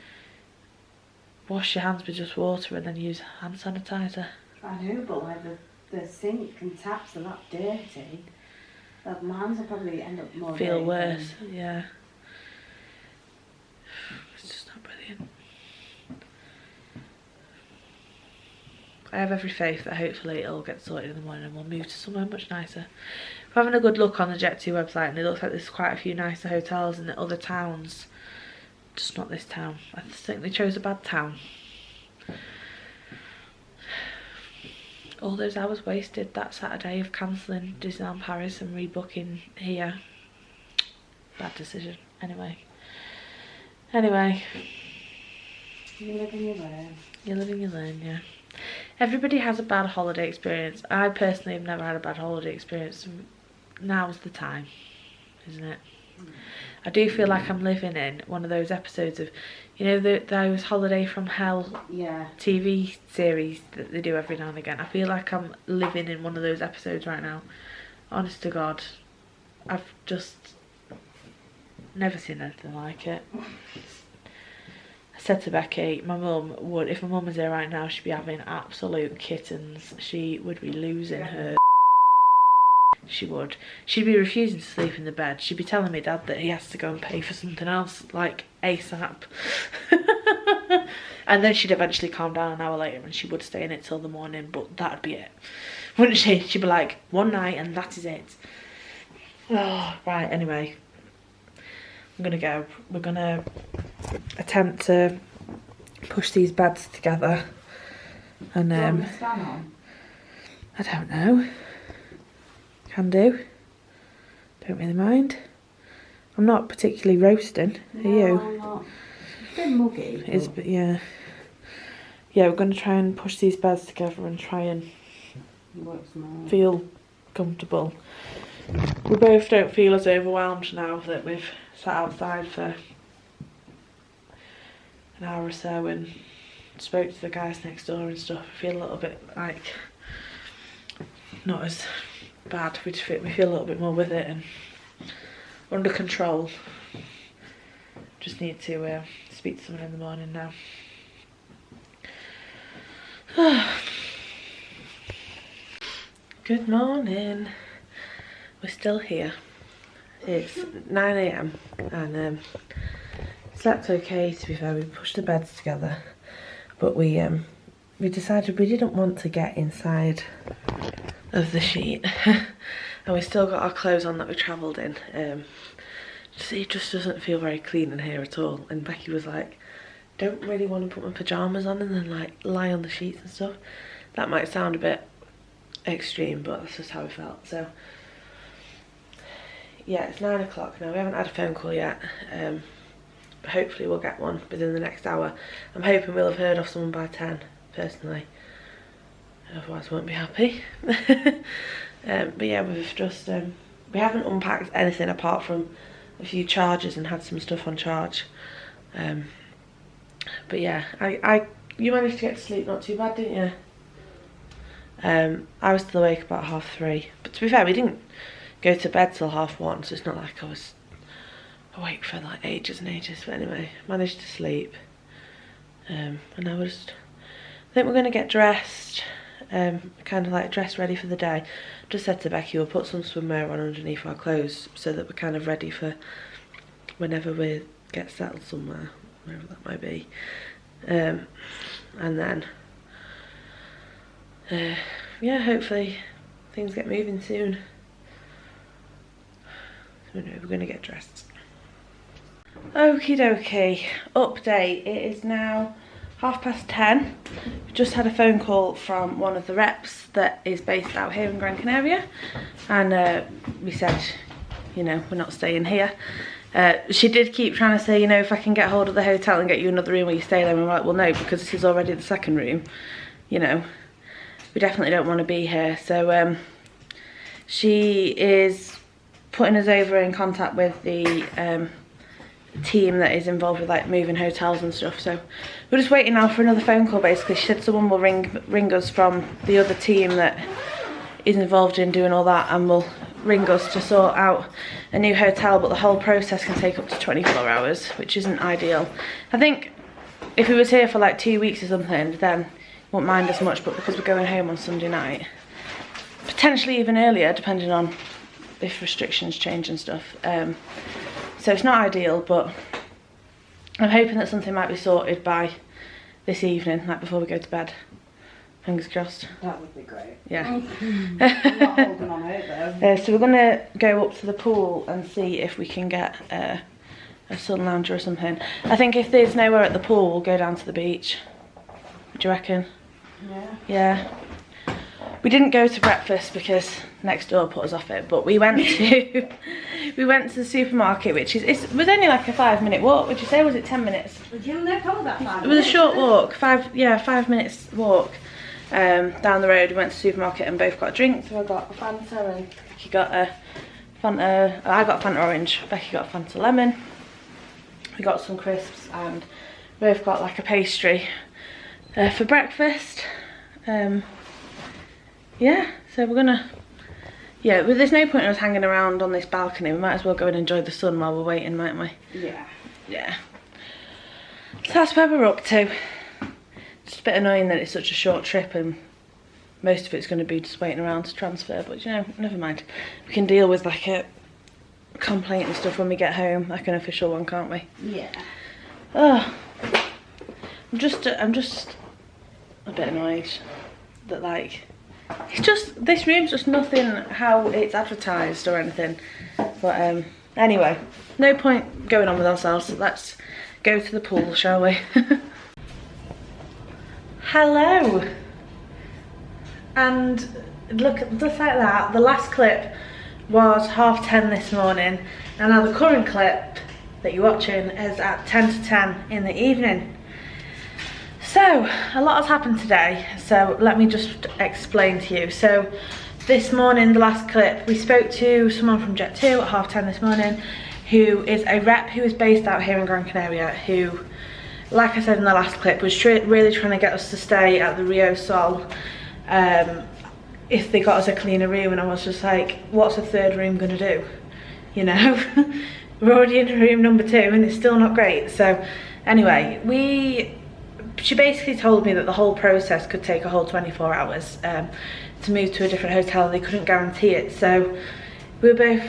wash your hands with just water and then use hand sanitizer. I know, but like the sink and taps are that dirty. Like, my hands will probably end up more Feel dirty worse, yeah. It's just not brilliant. I have every faith that hopefully it'll get sorted in the morning and we'll move to somewhere much nicer. We're having a good look on the Jet2 website and it looks like there's quite a few nicer hotels in the other towns. Just not this town. I think they chose a bad town. All those hours wasted that Saturday of cancelling Disneyland Paris and rebooking here. Bad decision. Anyway. You live and you learn. You live and you learn, yeah. Everybody has a bad holiday experience. I personally have never had a bad holiday experience. Now's the time, isn't it? I do feel like I'm living in one of those episodes of, you know, those Holiday from Hell TV series that they do every now and again. I feel like I'm living in one of those episodes right now. Honest to God, I've just never seen anything like it. I said to Becky, my mum would, if my mum was there right now, she'd be having absolute kittens. She would be losing her. She would. She'd be refusing to sleep in the bed. She'd be telling me Dad that he has to go and pay for something else, like ASAP. And then she'd eventually calm down an hour later and she would stay in it till the morning, but that'd be it. Wouldn't she? She'd be like, one night and that is it. Oh, right, anyway. I'm gonna go. We're gonna attempt to push these beds together. And I don't know. Can do. Don't really mind. I'm not particularly roasting. Are you? I'm not. It's a bit muggy. It's, but yeah. Yeah, we're going to try and push these beds together and try and feel comfortable. We both don't feel as overwhelmed now that we've sat outside for an hour or so and spoke to the guys next door and stuff. I feel a little bit like not as bad. We feel a little bit more with it and under control. Just need to speak to someone in the morning now. Good morning. We're still here. It's 9 AM and slept okay, to be fair. We pushed the beds together, but we decided we didn't want to get inside of the sheet. And we still got our clothes on that we travelled in. It just doesn't feel very clean in here at all. And Becky was like, don't really want to put my pyjamas on and then like lie on the sheets and stuff. That might sound a bit extreme, but that's just how we felt. So yeah, it's 9 o'clock now. We haven't had a phone call yet. But hopefully we'll get one within the next hour. I'm hoping we'll have heard of someone by 10, personally. Otherwise I won't be happy. But yeah, we've just we haven't unpacked anything apart from a few chargers and had some stuff on charge. But yeah, you managed to get to sleep not too bad, didn't you? I was still awake about 3:30, but to be fair, we didn't go to bed till 1:30, so it's not like I was awake for like ages and ages. But anyway, managed to sleep, and I think we're going to get dressed, kind of like dressed ready for the day. Just said to Becky we'll put some swimwear on underneath our clothes so that we're kind of ready for whenever we get settled somewhere, wherever that might be. And then yeah, hopefully things get moving soon. So no, we're gonna get dressed. Okie dokie, update. It is now 10:30. We've just had a phone call from one of the reps that is based out here in Gran Canaria, and we said, you know, we're not staying here. She did keep trying to say, you know, if I can get hold of the hotel and get you another room where you stay there, and we're like, well no, because this is already the second room, you know, we definitely don't want to be here. So she is putting us over in contact with the team that is involved with like moving hotels and stuff. So we're just waiting now for another phone call. Basically she said someone will ring us from the other team that is involved in doing all that, and will ring us to sort out a new hotel, but the whole process can take up to 24 hours, which isn't ideal. I think if we was here for like 2 weeks or something, then won't mind as much, but because we're going home on Sunday night, potentially even earlier depending on if restrictions change and stuff, so it's not ideal, but I'm hoping that something might be sorted by this evening, like before we go to bed. Fingers crossed. That would be great. Yeah. I'm not holding on out though. So we're gonna go up to the pool and see if we can get a sun lounger or something. I think if there's nowhere at the pool, we'll go down to the beach. Do you reckon? Yeah. Yeah. We didn't go to breakfast because next door put us off it, but we went to the supermarket, which it was only like a 5-minute walk. Would you say? Was it 10 minutes? You know, call that 5 minutes. It was a short walk, 5 minutes walk down the road. We went to the supermarket and both got drinks. So I got a Fanta and Becky got a Fanta. I got a Fanta orange. Becky got a Fanta lemon. We got some crisps and both got like a pastry for breakfast. Yeah, so we're gonna, yeah, well, there's no point in us hanging around on this balcony. We might as well go and enjoy the sun while we're waiting, mightn't we? Yeah. Yeah. So that's where we're up to. It's a bit annoying that it's such a short trip and most of it's going to be just waiting around to transfer, but you know, never mind. We can deal with like a complaint and stuff when we get home, like an official one, can't we? Yeah. Oh, I'm just a bit annoyed that like, it's just, this room's just nothing how it's advertised or anything. But anyway, no point going on with ourselves. So let's go to the pool, shall we? Hello. And look, just like that, the last clip was 10:30 this morning, and now the current clip that you're watching is at 10 to 10 in the evening. So, a lot has happened today, so let me just explain to you. So, this morning, the last clip, we spoke to someone from Jet 2 at 10:30 this morning, who is a rep who is based out here in Gran Canaria, who, like I said in the last clip, was really trying to get us to stay at the Rio Sol if they got us a cleaner room, and I was just like, what's a third room gonna do? You know, we're already in room number 2 and it's still not great. So, anyway, she basically told me that the whole process could take a whole 24 hours to move to a different hotel. They couldn't guarantee it. So we were both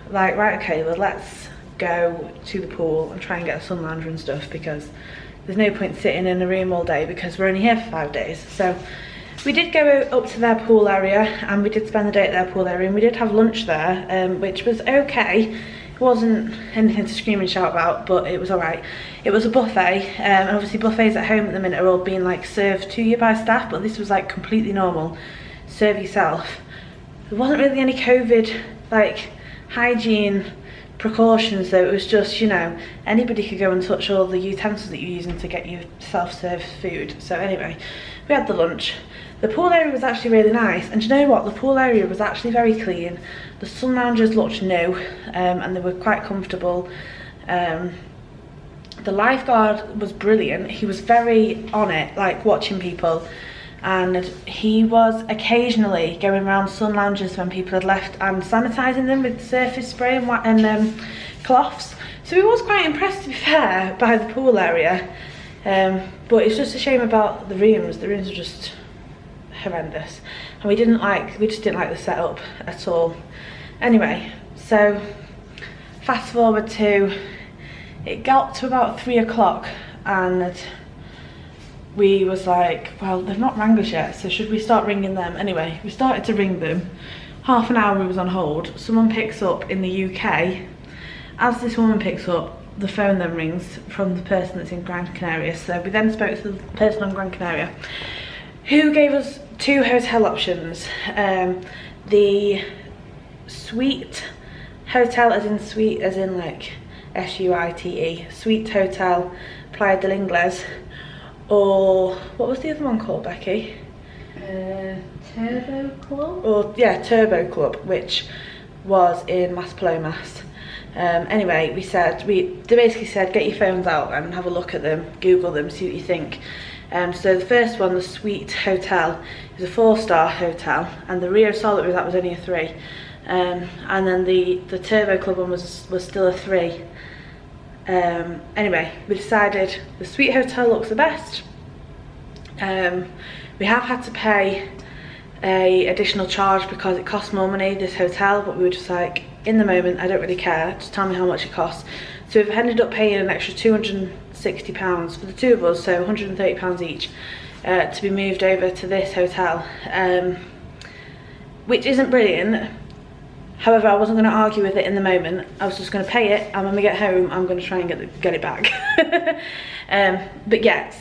like, right, okay, well, let's go to the pool and try and get a sun lounger and stuff, because there's no point sitting in a room all day because we're only here for 5 days. So we did go up to their pool area and we did spend the day at their pool area, and we did have lunch there, which was okay. It wasn't anything to scream and shout about, but it was alright. It was a buffet, and obviously buffets at home at the minute are all being like served to you by staff, but this was like completely normal. Serve yourself. There wasn't really any COVID like hygiene precautions though. It was just, you know, anybody could go and touch all the utensils that you're using to get your self-serve food. So anyway, we had the lunch. The pool area was actually really nice, and do you know what? The pool area was actually very clean. The sun loungers looked new, and they were quite comfortable. The lifeguard was brilliant. He was very on it, like watching people, and he was occasionally going around sun lounges when people had left and sanitising them with surface spray and cloths. So he was quite impressed, to be fair, by the pool area. But it's just a shame about the rooms. The rooms are just horrendous, and we just didn't like the setup at all. Anyway, so fast forward to, it got to about 3 o'clock, and we was like, well, they've not rang us yet, so should we start ringing them? Anyway, we started to ring them. Half an hour we was on hold. Someone picks up in the UK. As this woman picks up, the phone then rings from the person that's in Gran Canaria. So we then spoke to the person on Gran Canaria, who gave us 2 hotel options. The suite hotel, as in suite, as in like S-U-I-T-E, suite hotel, Playa del Ingles, or what was the other one called, Becky? Turbo Club? Or yeah, Turbo Club, which was in Maspalomas. Anyway, they basically said, get your phones out and have a look at them, Google them, see what you think. So the first one, the Suite Hotel, is a 4-star hotel, and the Rio Sol that was at was only a 3. And then the Turbo Club one was still a 3. Anyway, we decided the Suite Hotel looks the best. We have had to pay a additional charge because it costs more money, this hotel, but we were just like, in the moment, I don't really care, just tell me how much it costs. So we've ended up paying an extra £260 for the 2 of us, so £130 each, to be moved over to this hotel, which isn't brilliant. However, I wasn't going to argue with it in the moment. I was just going to pay it, and when we get home, I'm going to try and get it back. But yeah,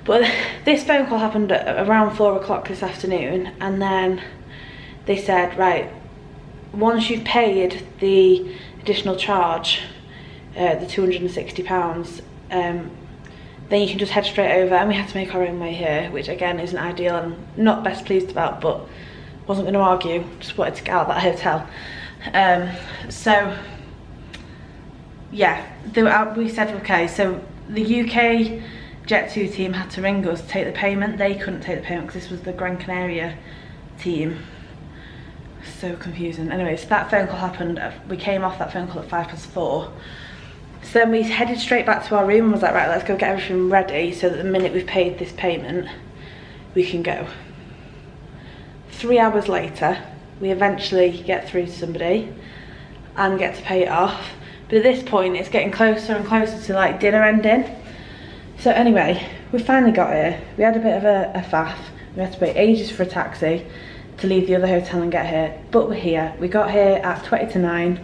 but this phone call happened at around 4 o'clock this afternoon, and then they said, right, once you've paid the additional charge, the £260, then you can just head straight over, and we had to make our own way here, which again isn't ideal and not best pleased about, but wasn't going to argue, just wanted to get out of that hotel. So yeah, we said okay, so the UK Jet2 team had to ring us to take the payment. They couldn't take the payment because this was the Gran Canaria team. So confusing. Anyway, so that phone call happened. We came off that phone call at 4:05. So then we headed straight back to our room and was like, right, let's go get everything ready so that the minute we've paid this payment, we can go. 3 hours later, we eventually get through to somebody and get to pay it off. But at this point, it's getting closer and closer to like dinner ending. So anyway, we finally got here. We had a bit of a faff. We had to wait ages for a taxi to leave the other hotel and get here, but we're here. We got here at 20 to 9.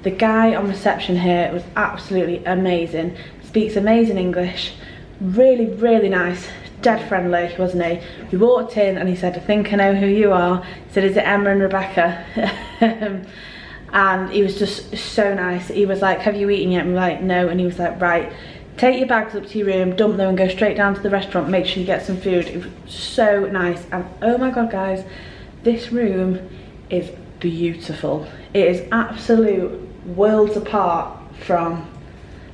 The guy on reception here was absolutely amazing. Speaks amazing English. Really, really nice. Dead friendly, wasn't he? We walked in and he said, I think I know who you are. He said, is it Emma and Rebecca? And he was just so nice. He was like, have you eaten yet? And we were like, no. And he was like, right, take your bags up to your room, dump them and go straight down to the restaurant, make sure you get some food. It was so nice. And oh my God, guys, this room is beautiful. It is absolute worlds apart from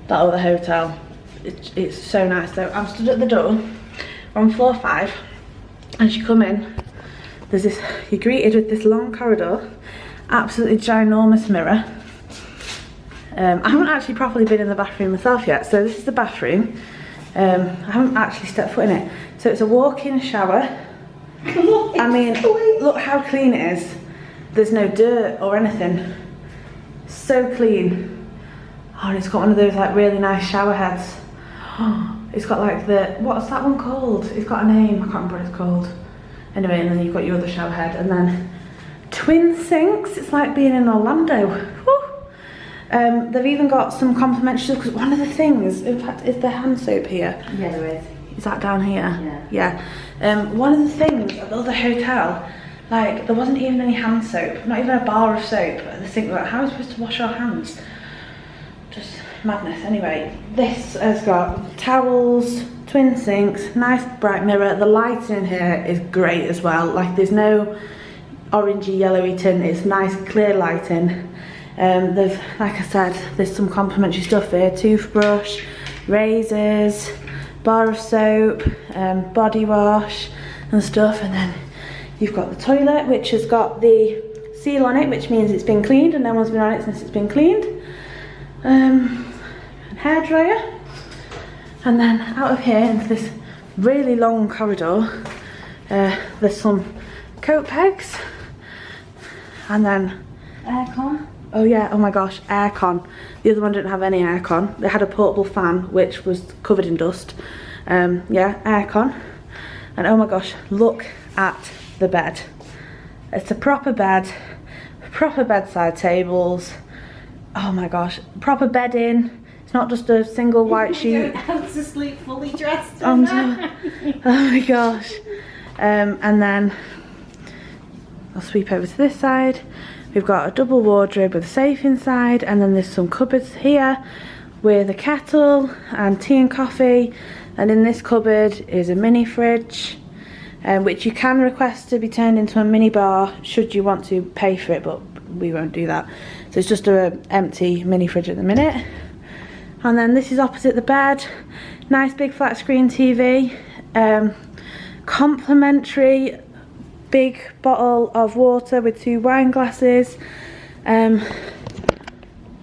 that other hotel. It's so nice. So I'm stood at the door on floor 5. As you come in, there's this, you're greeted with this long corridor, absolutely ginormous mirror. I haven't actually properly been in the bathroom myself yet, so this is the bathroom. I haven't actually stepped foot in it. So it's a walk-in shower. I mean, look how clean it is. There's no dirt or anything. So clean. Oh, and it's got one of those like really nice shower heads. Oh, it's got like the, what's that one called? It's got a name, I can't remember what it's called. Anyway, and then you've got your other shower head, and then twin sinks. It's like being in Orlando. Woo. They've even got some complimentary, because one of the things, in fact, is the hand soap here. Yeah, there is. Is that down here? Yeah. One of the things at the other hotel, like there wasn't even any hand soap, not even a bar of soap at the sink. Like, how are we supposed to wash our hands? Just madness. Anyway, this has got towels, twin sinks, nice bright mirror. The lighting in here is great as well. Like there's no orangey yellowy tint, it's nice clear lighting. They've, like I said, there's some complimentary stuff here, toothbrush, razors, bar of soap, body wash and stuff, and then you've got the toilet, which has got the seal on it, which means it's been cleaned and no one's been on it since it's been cleaned. Hairdryer, and then out of here into this really long corridor, there's some coat pegs, and then Aircon. oh yeah, oh my gosh, aircon. The other one didn't have any aircon. They had a portable fan which was covered in dust. Yeah, aircon. And oh my gosh, look at the bed. It's a proper bed, proper bedside tables. Oh my gosh, proper bedding. It's not just a single white sheet. You don't have to sleep fully dressed. Oh my gosh. And then I'll sweep over to this side. We've got a double wardrobe with a safe inside, and then there's some cupboards here with a kettle and tea and coffee, and in this cupboard is a mini fridge, which you can request to be turned into a mini bar should you want to pay for it, but we won't do that. So it's just an empty mini fridge at the minute. And then this is opposite the bed, nice big flat screen TV, complimentary big bottle of water with 2 wine glasses. The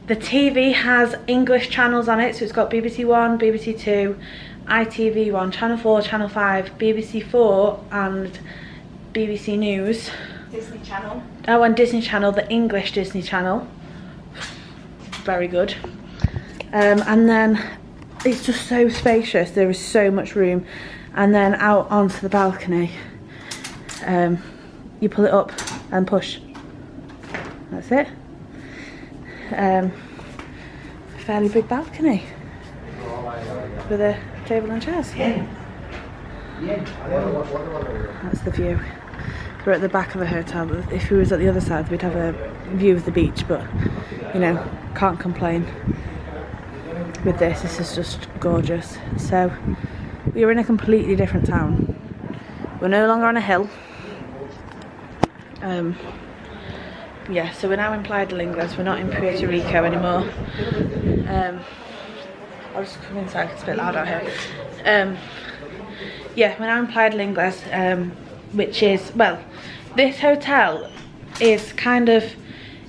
TV has English channels on it, so it's got BBC One, BBC Two, ITV1, Channel 4, Channel 5, BBC 4 and BBC News. Disney Channel. Oh, and Disney Channel, the English Disney Channel. Very good. And then it's just so spacious, there is so much room. And then out onto the balcony, you pull it up and push. That's it. Fairly big balcony with a table and chairs. That's the view. We're at the back of a hotel, but if we was at the other side we'd have a view of the beach, but you know, can't complain with this. This is just gorgeous. So we are in a completely different town. We're no longer on a hill. Yeah, so we're now in Playa del Ingles. We're not in Puerto Rico anymore. I'll just come inside, it's a bit loud out here. Yeah, we're now in Playa del Ingles, which is, well, this hotel is kind of,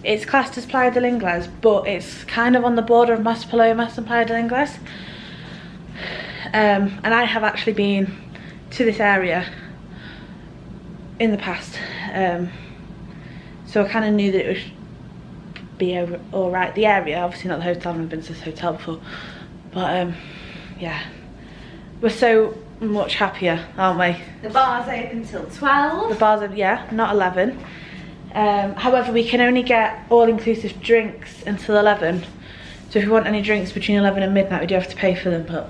it's classed as Playa del Ingles, but it's kind of on the border of Maspalomas and Playa del Ingles. And I have actually been to this area in the past, so I kind of knew that it would be alright. The area, obviously not the hotel, I've never been to this hotel before, but yeah, we're so much happier, aren't we? The bar's open till 12. The bar's open, yeah, not 11. However, we can only get all-inclusive drinks until 11, so if we want any drinks between 11 and midnight we do have to pay for them, but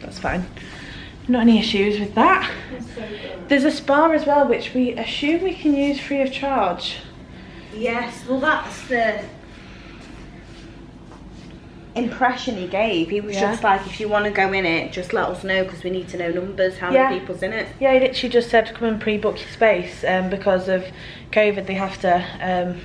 that's fine. Not any issues with that. So there's a spa as well, which we assume we can use free of charge. yes, well that's the impression he gave. He was just like, if you want to go in it, just let us know because we need to know numbers, how many people's in it. Yeah, he literally just said come and pre-book your space, because of COVID they have to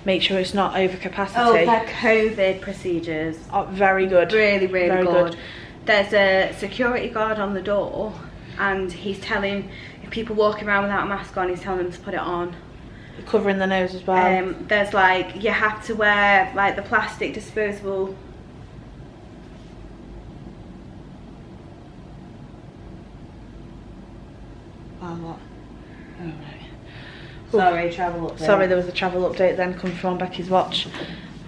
make sure it's not over capacity. Oh, their COVID procedures. Oh, very good. Really, really Very good. There's a security guard on the door and he's telling, if people walking around without a mask on, he's telling them to put it on. Covering the nose as well. There's like, you have to wear like the plastic disposable. Oh, what? Oh, right. Sorry, travel update. Sorry, there was a travel update then coming from Becky's watch.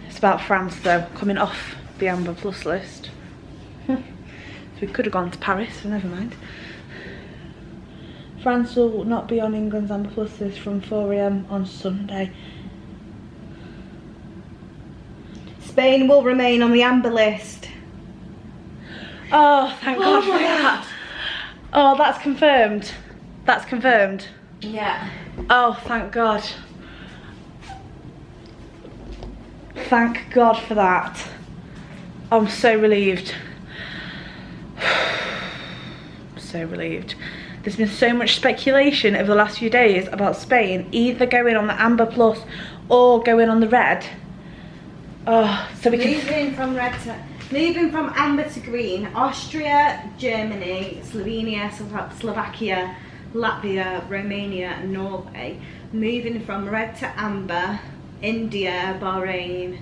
It's about France though, coming off the Amber Plus list. So we could have gone to Paris, but never mind. France will not be on England's Amber Plus list from 4 AM on Sunday. Spain will remain on the amber list. Oh, thank God for that. Oh, that's confirmed. That's confirmed. Yeah. Oh, thank God. Thank God for that. I'm so relieved. So relieved. There's been so much speculation over the last few days about Spain either going on the Amber Plus or going on the red. Oh, so we can... Moving from red to... Moving from amber to green, Austria, Germany, Slovenia, Slovakia, Latvia, Romania and Norway. Moving from red to amber, India, Bahrain,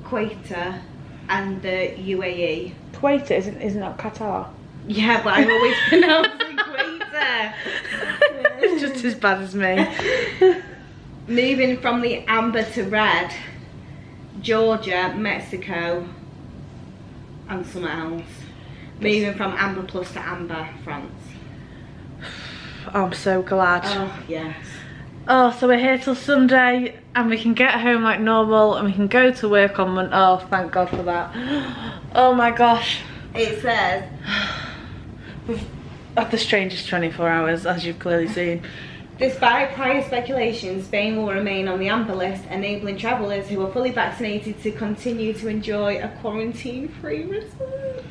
Kuwait and the UAE. Kuwait isn't that Qatar? Yeah, but I always pronounce it Kuwait. It's just as bad as me. Moving from the amber to red, Georgia, Mexico and somewhere else. Moving from amber plus to amber, France. I'm so glad. Oh, yes. Oh, so we're here till Sunday and we can get home like normal and we can go to work on Monday. Oh, thank God for that. Oh my gosh. It says, we've had the strangest 24 hours, as you've clearly seen. despite prior speculation, Spain will remain on the amber list, enabling travellers who are fully vaccinated to continue to enjoy a quarantine-free resort.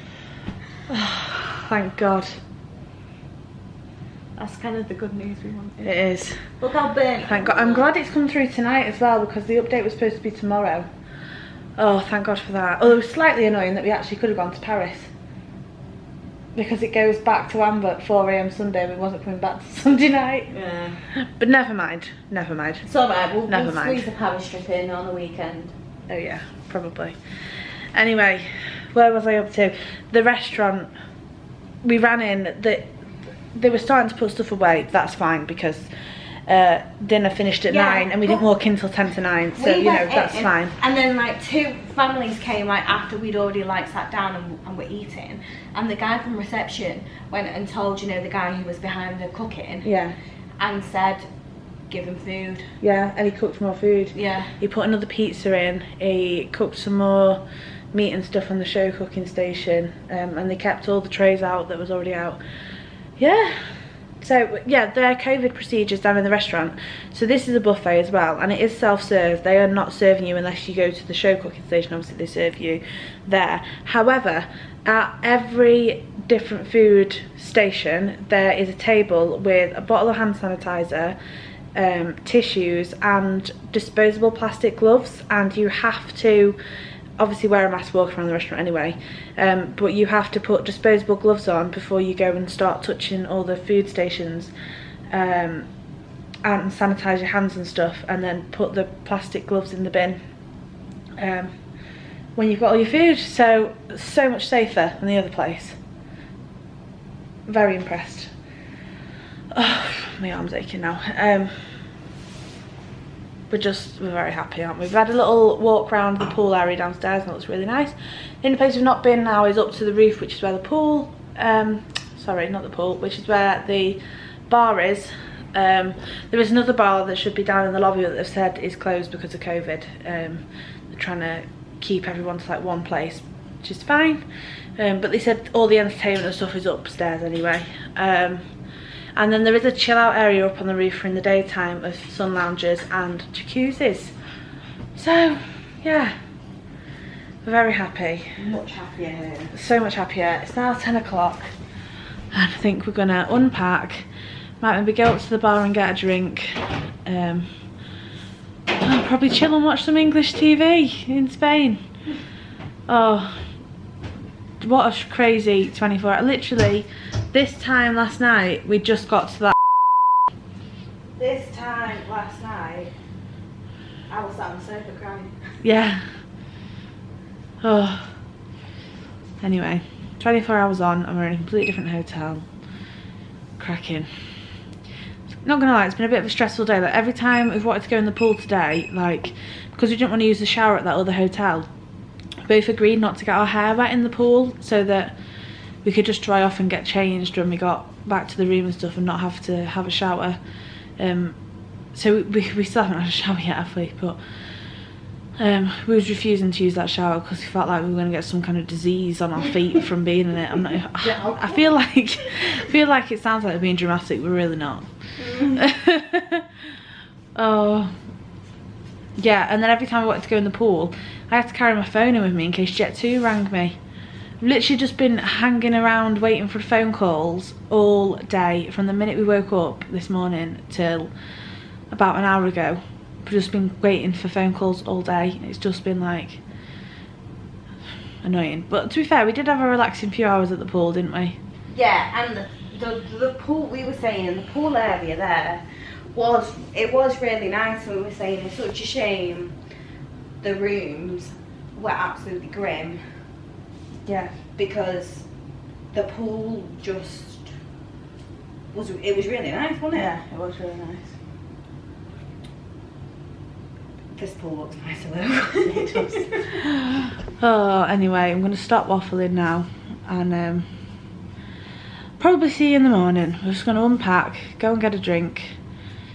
Thank God. That's kind of the good news we wanted. It is. Look how burnt. Thank God. I'm glad it's come through tonight as well, because the update was supposed to be tomorrow. Oh, thank God for that. Although it was slightly annoying that we actually could have gone to Paris, because it goes back to amber at 4 AM Sunday and we wasn't coming back to Sunday night. Yeah. But never mind. Never mind. It's alright, we'll Never mind. squeeze the Paris trip in on the weekend. Oh yeah, probably. Anyway, where was I up to? The restaurant. We ran in. They were starting to put stuff away. That's fine, because dinner finished at 9 and we didn't walk in till 10 to 9. So you know, that's fine. And then like 2 families came like after we'd already like sat down and were eating. And the guy from reception went and told, you know, the guy who was behind the cooking. Yeah. And said, give him food. Yeah, and he cooked more food. Yeah. He put another pizza in. He cooked some more meat and stuff on the show cooking station. And they kept all the trays out that was already out. Yeah. So yeah, there are COVID procedures down in the restaurant. So this is a buffet as well, and it is self-serve. They are not serving you unless you go to the show cooking station. Obviously they serve you there. However, at every different food station there is a table with a bottle of hand sanitizer, tissues and disposable plastic gloves, and you have to obviously wear a mask walking around the restaurant anyway, but you have to put disposable gloves on before you go and start touching all the food stations, and sanitize your hands and stuff, and then put the plastic gloves in the bin when you've got all your food. So much safer than the other place. Very impressed. Oh, my arm's aching now. We're very happy, aren't we? We've had a little walk around the pool area downstairs and it looks really nice. The only place we've not been now is up to the roof, which is where the pool, sorry, not the pool, which is where the bar is. There is another bar that should be down in the lobby that they've said is closed because of COVID. They're trying to keep everyone to like one place, which is fine. But they said all the entertainment and stuff is upstairs anyway. And then there is a chill out area up on the roof in the daytime of sun lounges and jacuzzis. So yeah, we're very happy. Much happier here. So much happier. It's now 10 o'clock and I think we're gonna unpack, might maybe go up to the bar and get a drink. I'll probably chill and watch some English TV in Spain. Oh, what a crazy 24 hours. Literally, this time last night, we just got to that. This time last night, I was on the sofa crying. Yeah. Oh. Anyway, 24 hours on and we're in a completely different hotel. Cracking. Not gonna lie, it's been a bit of a stressful day. Like every time we've wanted to go in the pool today, like, because we didn't want to use the shower at that other hotel, we both agreed not to get our hair wet in the pool so that we could just dry off and get changed when we got back to the room and stuff and not have to have a shower. So we still haven't had a shower yet, have we? But we was refusing to use that shower because we felt like we were going to get some kind of disease on our feet from being in it. I feel like it sounds like we're being dramatic, we're really not. Oh yeah, and then every time I wanted to go in the pool I had to carry my phone in with me in case Jet2 rang me. I've literally just been hanging around waiting for phone calls all day from the minute we woke up this morning till about an hour ago. I've just been waiting for phone calls all day. It's just been like, annoying. But to be fair, we did have a relaxing few hours at the pool, didn't we? Yeah, and the pool, we were saying, the pool area there was really nice. We were saying it's such a shame the rooms were absolutely grim. Yeah. Because the pool just was really nice, wasn't it? Yeah, it was really nice. This pool looks nicer though. Oh, anyway, I'm going to stop waffling now and probably see you in the morning. We're just going to unpack, go and get a drink.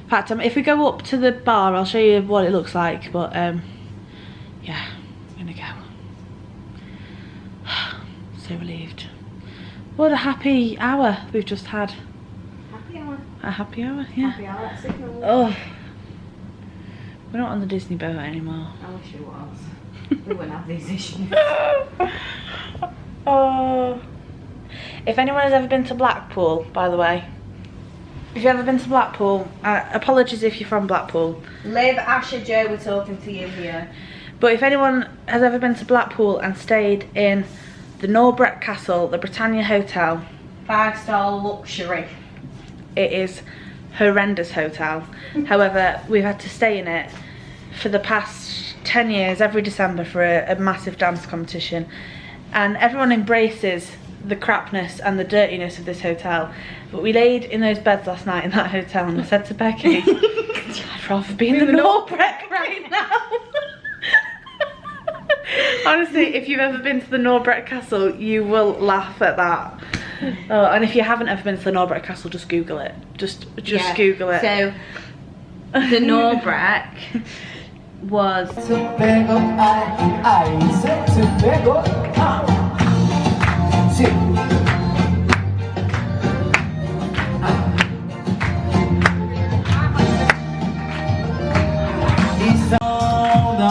In fact, if we go up to the bar, I'll show you what it looks like, but yeah, I'm going to go. So relieved. What a happy hour we've just had. Happy hour. A happy hour, yeah. Happy hour at Signal. Oh, we're not on the Disney boat anymore. I wish it was. We wouldn't have these issues. Oh. If anyone has ever been to Blackpool, by the way, if you've ever been to Blackpool, apologies if you're from Blackpool. Liv, Asher, Joe, we're talking to you here. But if anyone has ever been to Blackpool and stayed in the Norbreck Castle, the Britannia Hotel, 5-star luxury. it is horrendous hotel. However, we've had to stay in it for the past 10 years every December for a massive dance competition, and everyone embraces the crapness and the dirtiness of this hotel. But we laid in those beds last night in that hotel and I said to Becky, I'd rather be in the Norbreck right now. Honestly, if you've ever been to the Norbreck Castle, you will laugh at that. Oh, and if you haven't ever been to the Norbreck Castle, just Google it. Just Yeah. Google it. So, the Norbreck was...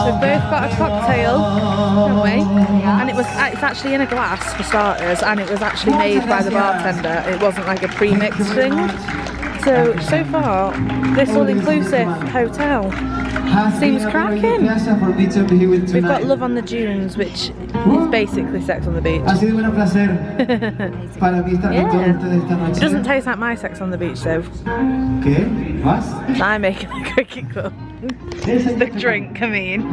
We've both got a cocktail, haven't we? Yeah. And it's actually in a glass for starters, and it was actually made by the bartender. It wasn't like a pre-mixed thing. So far, this all-inclusive hotel seems cracking. We've got Love on the Dunes, which is basically Sex on the Beach. Yeah. It doesn't taste like my Sex on the Beach though. I'm making a cricket cup. The drink, I mean.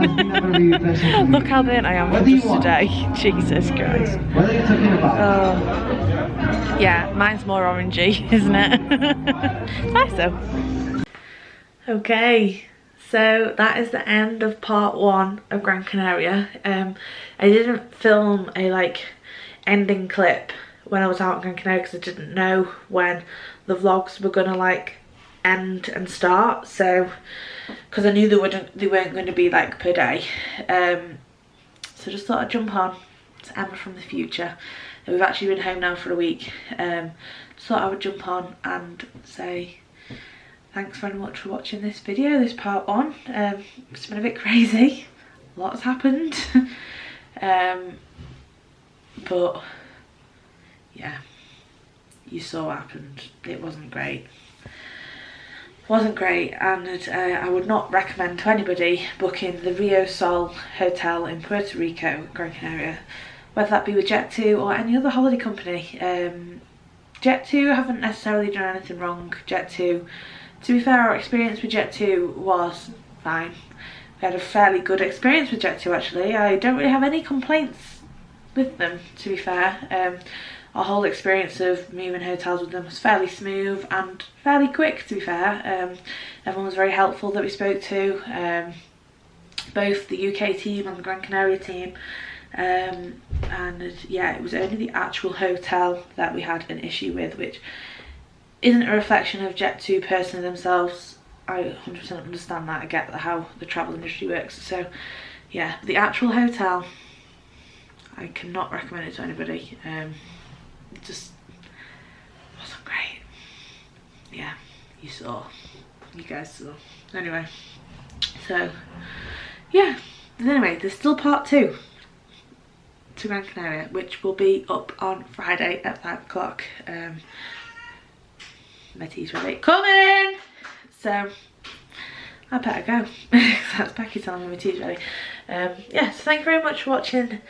Look how burnt I am from just today. Jesus Christ. What are you talking about? Yeah, mine's more orangey, isn't it? Nice though. Okay, so that is the end of part 1 of Gran Canaria. I didn't film a ending clip when I was out in Gran Canaria because I didn't know when the vlogs were gonna end and start. So, because I knew they weren't going to be per day. So just thought I'd jump on. It's Emma from the future. We've actually been home now for a week. Just thought I would jump on and say thanks very much for watching this video, this part 1. It's been a bit crazy. A lot has happened. But yeah, you saw what happened. It wasn't great. Wasn't great, and I would not recommend to anybody booking the Rio Sol Hotel in Puerto Rico, Gran Canaria, whether that be with Jet2 or any other holiday company. Jet2 haven't necessarily done anything wrong. Jet2, to be fair, our experience with Jet2 was fine. We had a fairly good experience with Jet2 actually. I don't really have any complaints with them, to be fair. Our whole experience of moving hotels with them was fairly smooth and fairly quick, to be fair. Everyone was very helpful that we spoke to, both the UK team and the Gran Canaria team. And yeah, it was only the actual hotel that we had an issue with, which isn't a reflection of Jet2 personally themselves. I 100% understand that. I get how the travel industry works. So yeah, the actual hotel, I cannot recommend it to anybody. It just wasn't great. Yeah, you guys saw. Anyway, so yeah, and anyway, there's still part 2 to Gran Canaria, which will be up on Friday at 5 o'clock. My tea's ready. Coming! So I better go. That's Becky telling me my tea's ready. Yeah, so thank you very much for watching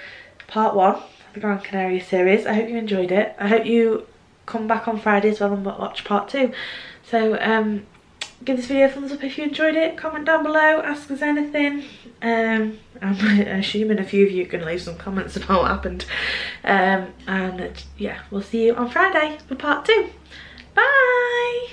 part 1 of the Gran Canaria series. I hope you enjoyed it. I hope you come back on Friday as well and watch part 2. So give this video a thumbs up if you enjoyed it, comment down below, ask us anything. I'm assuming a few of you can leave some comments about what happened. And yeah, we'll see you on Friday for part 2. Bye!